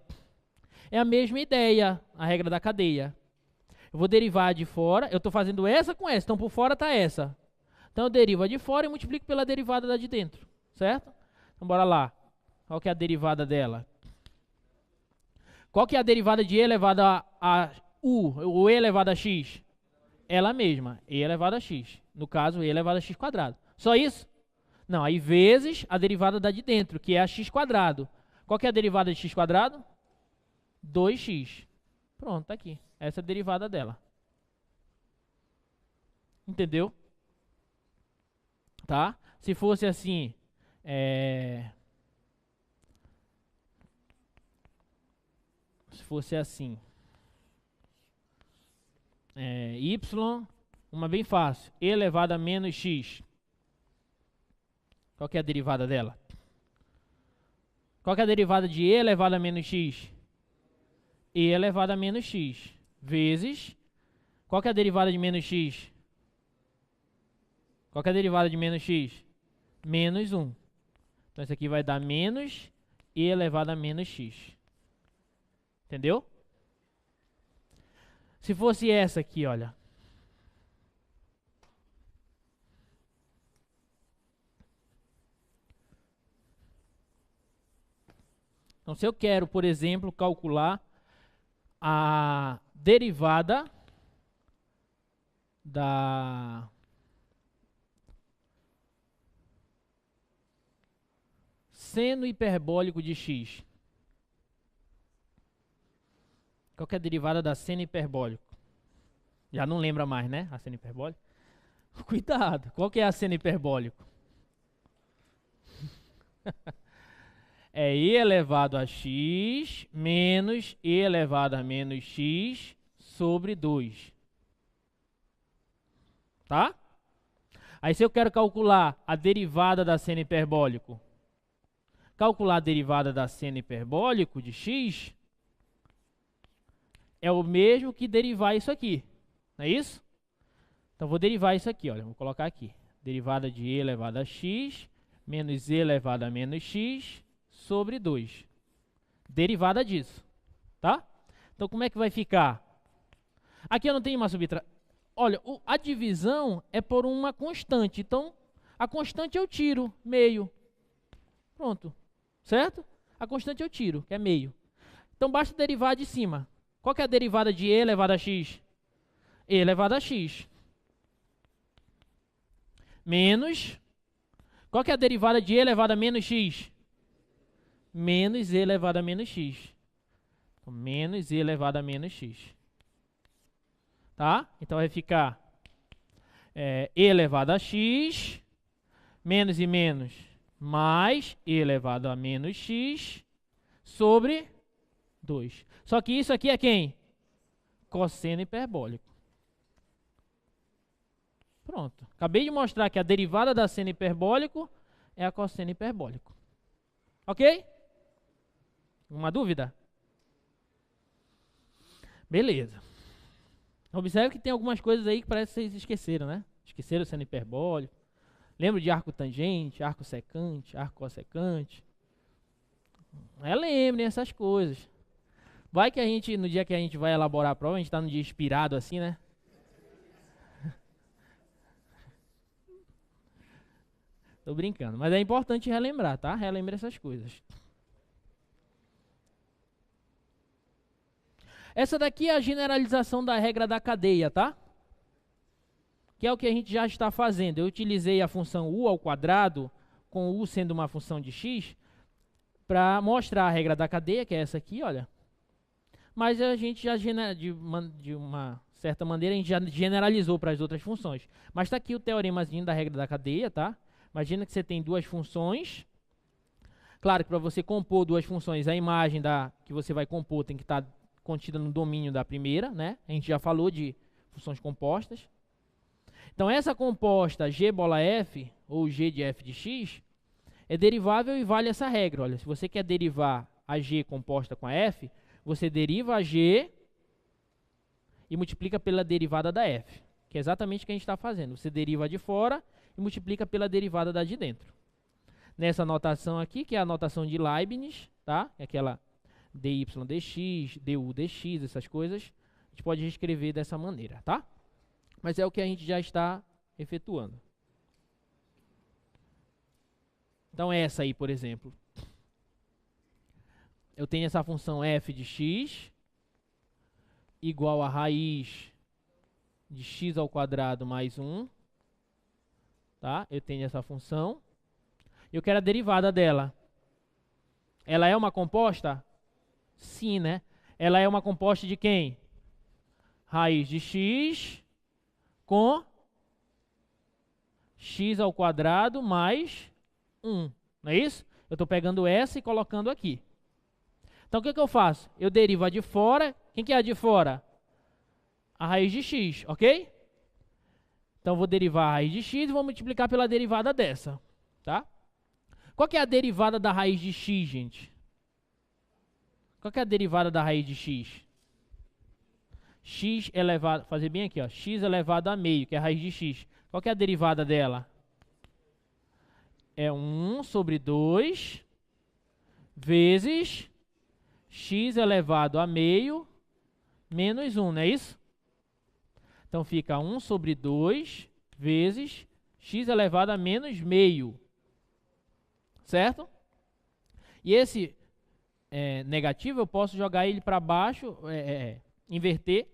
É a mesma ideia, a regra da cadeia. Eu vou derivar de fora, eu estou fazendo essa com essa, então por fora está essa. Então eu derivo a de fora e multiplico pela derivada da de dentro, certo? Então bora lá. Qual que é a derivada dela? Qual que é a derivada de e elevado a u, ou e elevado a x? Ela mesma, e elevado a x. No caso, e elevado a x quadrado. Só isso? Não, aí vezes a derivada da de dentro, que é a x quadrado. Qual que é a derivada de x quadrado? 2x. Pronto, tá aqui. Essa é a derivada dela. Entendeu? Tá? Se fosse assim, y, uma bem fácil, e elevado a menos x. Qual que é a derivada dela? Qual que é a derivada de e elevado a menos x? E elevado a menos x. Vezes, qual que é a derivada de menos x? Qual que é a derivada de menos x? Menos 1. Então isso aqui vai dar menos e elevado a menos x. Entendeu? Se fosse essa aqui, olha. Então se eu quero, por exemplo, calcular a derivada da seno hiperbólico de x. Qual que é a derivada da seno hiperbólico? Já não lembra mais, né? A seno hiperbólico. Cuidado. Qual que é a seno hiperbólico? É e elevado a x menos e elevado a menos x sobre 2. Tá? Aí se eu quero calcular a derivada da seno hiperbólico, calcular a derivada da seno hiperbólico de x é o mesmo que derivar isso aqui. Não é isso? Então vou derivar isso aqui, olha, vou colocar aqui. Derivada de e elevado a x menos e elevado a menos x sobre 2. Derivada disso, tá? Então como é que vai ficar? Aqui eu não tenho uma subtração. Olha, a divisão é por uma constante. Então, a constante eu tiro, meio. Pronto. Certo? A constante eu tiro, que é meio. Então, basta derivar de cima. Qual que é a derivada de e elevado a x? E elevado a x. Menos. Qual que é a derivada de e elevado a menos x? Menos e elevado a menos x. Então, menos e elevado a menos x. Tá? Então vai ficar e elevado a x, menos e menos, mais e elevado a menos x, sobre 2. Só que isso aqui é quem? Cosseno hiperbólico. Pronto. Acabei de mostrar que a derivada da seno hiperbólico é a cosseno hiperbólico. Ok? Uma dúvida? Beleza. Observe que tem algumas coisas aí que parece que vocês esqueceram, né? Esqueceram o seno hiperbólico. Lembra de arco tangente, arco secante, arco cossecante? Lembrem essas coisas. Vai que a gente, no dia que a gente vai elaborar a prova, a gente está num dia inspirado assim, né? Tô brincando, mas é importante relembrar, tá? Relembre essas coisas. Essa daqui é a generalização da regra da cadeia, tá? Que é o que a gente já está fazendo. Eu utilizei a função u ao quadrado, com u sendo uma função de x, para mostrar a regra da cadeia, que é essa aqui, olha. Mas a gente já, de uma certa maneira, a gente já generalizou para as outras funções. Mas está aqui o teoremazinho da regra da cadeia, tá? Imagina que você tem duas funções. Claro que para você compor duas funções, a imagem que você vai compor tem que estar contida no domínio da primeira, né? A gente já falou de funções compostas. Então, essa composta g bola f, ou g de f de x, é derivável e vale essa regra. Olha, se você quer derivar a g composta com a f, você deriva a g e multiplica pela derivada da f, que é exatamente o que a gente está fazendo. Você deriva a de fora e multiplica pela derivada da de dentro. Nessa notação aqui, que é a notação de Leibniz, tá? É aquela dy dx, du dx, essas coisas, a gente pode reescrever dessa maneira, tá? Mas é o que a gente já está efetuando. Então, essa aí, por exemplo. Eu tenho essa função f de x igual a raiz de x ao quadrado mais 1. Tá? Eu tenho essa função. Eu quero a derivada dela. Ela é uma composta? Sim, né? Ela é uma composta de quem? Raiz de x com x ao quadrado mais 1. Não é isso? Eu estou pegando essa e colocando aqui. Então, o que eu faço? Eu derivo a de fora. Quem que é a de fora? A raiz de x, ok? Então, eu vou derivar a raiz de x e vou multiplicar pela derivada dessa. Tá? Qual que é a derivada da raiz de x, gente? Qual que é a derivada da raiz de x? X elevado, fazer bem aqui, ó, x elevado a meio, que é a raiz de x. Qual que é a derivada dela? É 1 sobre 2 vezes x elevado a meio menos 1, não é isso? Então fica 1 sobre 2 vezes x elevado a menos meio. Certo? E esse negativo eu posso jogar ele para baixo, inverter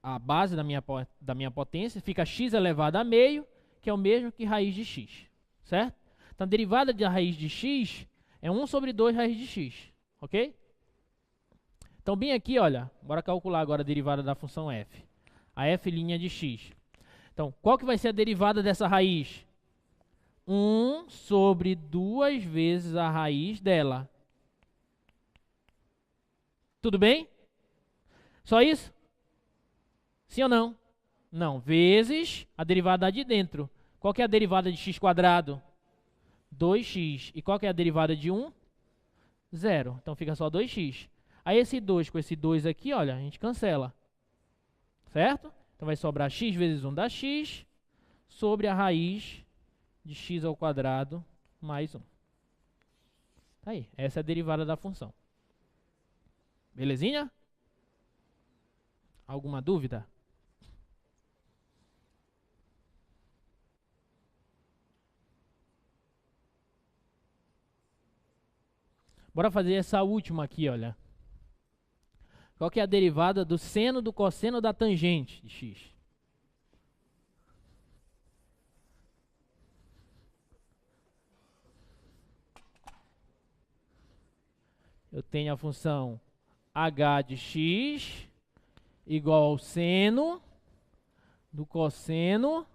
a base da minha potência, fica x elevado a meio, que é o mesmo que raiz de x. Certo? Então a derivada da raiz de x é 1 sobre 2 raiz de x. Ok? Então bem aqui, olha, bora calcular agora a derivada da função f. A f' de x. Então, qual que vai ser a derivada dessa raiz? 1 sobre 2 vezes a raiz dela. Tudo bem? Só isso? Sim ou não? Não. Vezes a derivada de dentro. Qual que é a derivada de x quadrado? 2x. E qual que é a derivada de 1? 0. Então fica só 2x. Aí esse 2 com esse 2 aqui, olha, a gente cancela. Certo? Então vai sobrar x vezes 1 dá x sobre a raiz de x ao quadrado mais 1. Tá aí, essa é a derivada da função. Belezinha? Alguma dúvida? Bora fazer essa última aqui, olha. Qual que é a derivada do seno do cosseno da tangente de x? Eu tenho a função h de x igual ao seno do cosseno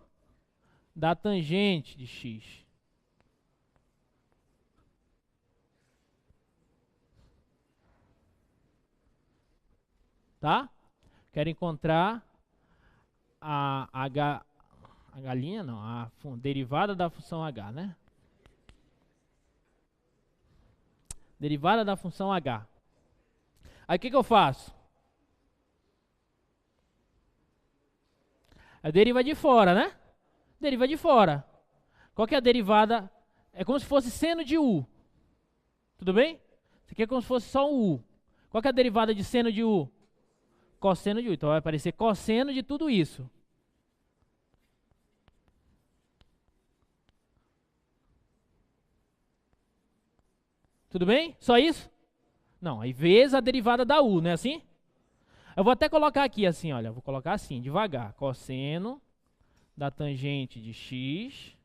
da tangente de x. Tá? Quero encontrar a galinha, não, a derivada da função h, né? Derivada da função h. Aí o que eu faço? Eu deriva de fora, né? Deriva de fora. Qual que é a derivada? É como se fosse seno de u. Tudo bem? Isso aqui é como se fosse só um u. Qual que é a derivada de seno de u? Cosseno de u. Então vai aparecer cosseno de tudo isso. Tudo bem? Só isso? Não, aí vezes a derivada da u, não é assim? Eu vou até colocar aqui assim, olha, vou colocar assim, devagar. Cosseno da tangente de x,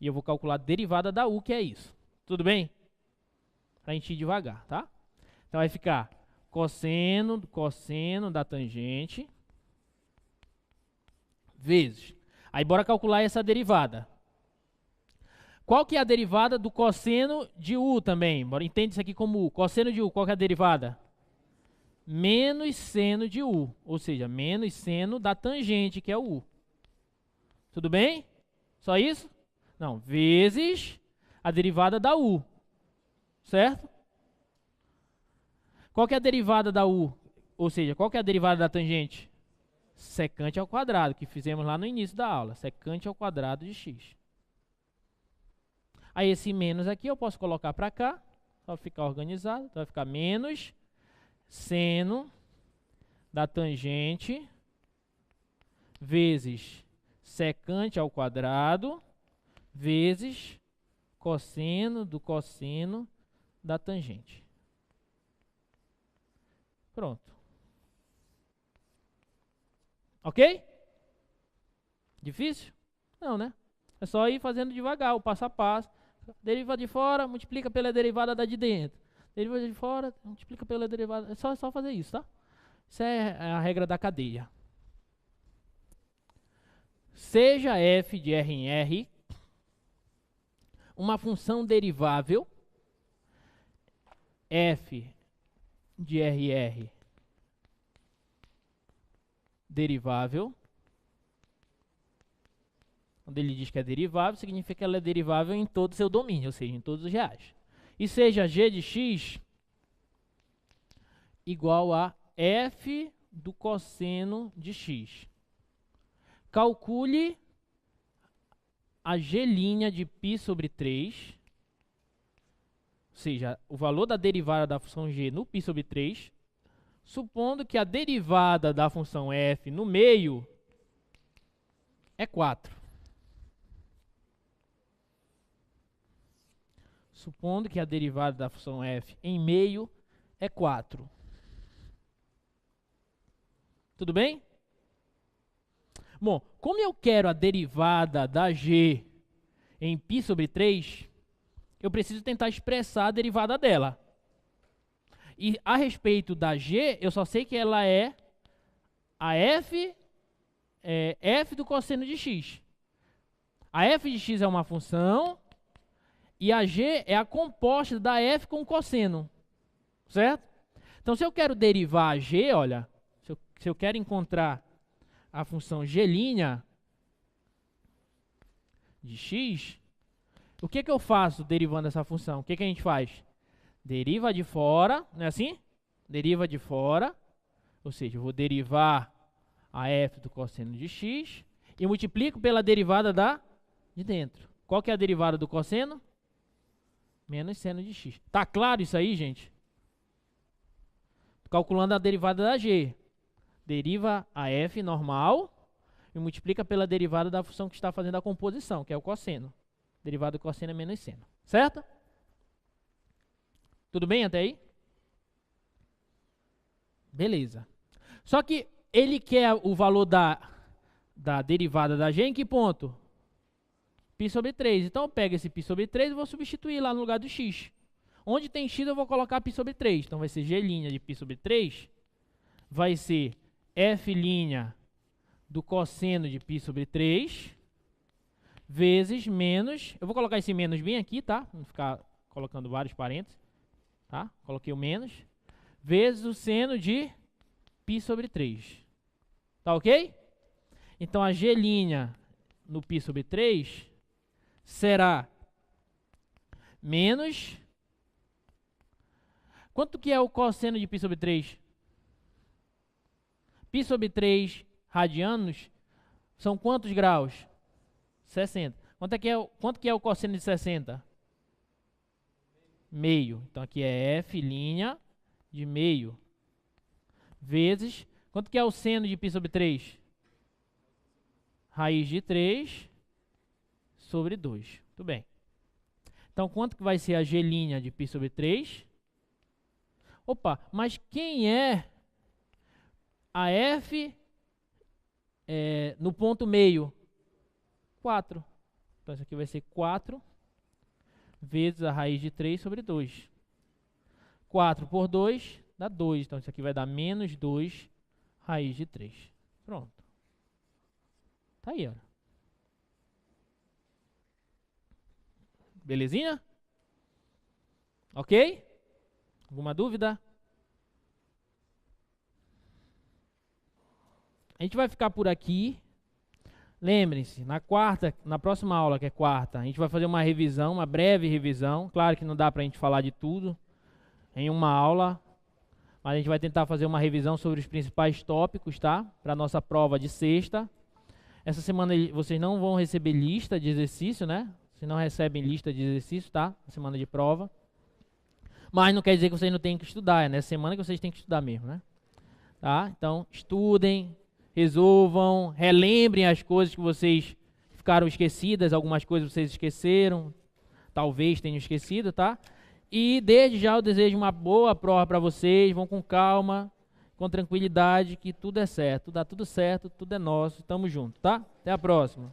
e eu vou calcular a derivada da u, que é isso. Tudo bem? Pra gente ir devagar, tá? Então vai ficar cosseno da tangente vezes. Aí bora calcular essa derivada. Qual que é a derivada do cosseno de u também? Bora, entende isso aqui como u. Cosseno de u, qual que é a derivada? Menos seno de u, ou seja, menos seno da tangente, que é o u. Tudo bem? Só isso? Não, vezes a derivada da u, certo? Qual que é a derivada da u? Ou seja, qual que é a derivada da tangente? Secante ao quadrado, que fizemos lá no início da aula. Secante ao quadrado de x. Aí esse menos aqui eu posso colocar para cá, só ficar organizado. Então vai ficar menos seno da tangente vezes secante ao quadrado vezes cosseno do cosseno da tangente. Pronto. Ok? Difícil? Não, né? É só ir fazendo devagar, o passo a passo. Deriva de fora, multiplica pela derivada da de dentro. Deriva de fora, multiplica pela derivada. É só fazer isso, tá? Isso é a regra da cadeia. Seja f de R em R uma função derivável, f de RR derivável. Quando ele diz que é derivável, significa que ela é derivável em todo o seu domínio, ou seja, em todos os reais. E seja g de x igual a f do cosseno de x. Calcule a g' de π sobre 3, ou seja, o valor da derivada da função g no π sobre 3, supondo que a derivada da função f no meio é 4. Supondo que a derivada da função f em meio é 4. Tudo bem? Bom, como eu quero a derivada da g em π sobre 3, eu preciso tentar expressar a derivada dela. E a respeito da g, eu só sei que ela é a f do cosseno de x. A f de x é uma função e a g é a composta da f com o cosseno, certo? Então, se eu quero derivar a g, olha, se eu quero encontrar a função g' de x, o que eu faço derivando essa função? O que a gente faz? Deriva de fora, não é assim? Deriva de fora, ou seja, eu vou derivar a f do cosseno de x e multiplico pela derivada de dentro. Qual que é a derivada do cosseno? Menos seno de x. Tá claro isso aí, gente? Calculando a derivada da g. Deriva a f normal e multiplica pela derivada da função que está fazendo a composição, que é o cosseno. Derivada do cosseno é menos seno. Certo? Tudo bem até aí? Beleza. Só que ele quer o valor da derivada da g em que ponto? π sobre 3. Então eu pego esse π sobre 3 e vou substituir lá no lugar do x. Onde tem x eu vou colocar π sobre 3. Então vai ser g' de π sobre 3. Vai ser f' do cosseno de π sobre 3. Vezes menos. Eu vou colocar esse menos bem aqui, tá? Não ficar colocando vários parênteses. Tá? Coloquei o menos. Vezes o seno de π sobre 3. Tá ok? Então a g' no π sobre 3 será menos... Quanto que é o cosseno de π sobre 3? π sobre 3 radianos são quantos graus? 60. Quanto que é o cosseno de 60? Meio. Então aqui é f' de meio. Vezes... Quanto que é o seno de π sobre 3? Raiz de 3 sobre 2. Tudo bem. Então, quanto que vai ser a g' de π sobre 3? Opa, mas quem é a f no ponto meio? 4. Então isso aqui vai ser 4 vezes a raiz de 3 sobre 2. 4 por 2 dá 2. Então isso aqui vai dar menos 2 raiz de 3. Pronto. Tá aí, ó. Belezinha? Ok? Alguma dúvida? A gente vai ficar por aqui. Lembrem-se, na próxima aula, que é quarta, a gente vai fazer uma revisão, uma breve revisão. Claro que não dá pra gente falar de tudo em uma aula, mas a gente vai tentar fazer uma revisão sobre os principais tópicos, tá? Para nossa prova de sexta. Essa semana vocês não vão receber lista de exercício, né? Vocês não recebem lista de exercício, tá? Na semana de prova. Mas não quer dizer que vocês não tenham que estudar, é nessa semana que vocês têm que estudar mesmo, né? Tá? Então, estudem, resolvam, relembrem as coisas que vocês ficaram esquecidas, algumas coisas vocês esqueceram, talvez tenham esquecido, tá? E desde já eu desejo uma boa prova para vocês, vão com calma, com tranquilidade, que tudo é certo, dá tudo certo, tudo é nosso, tamo junto, tá? Até a próxima.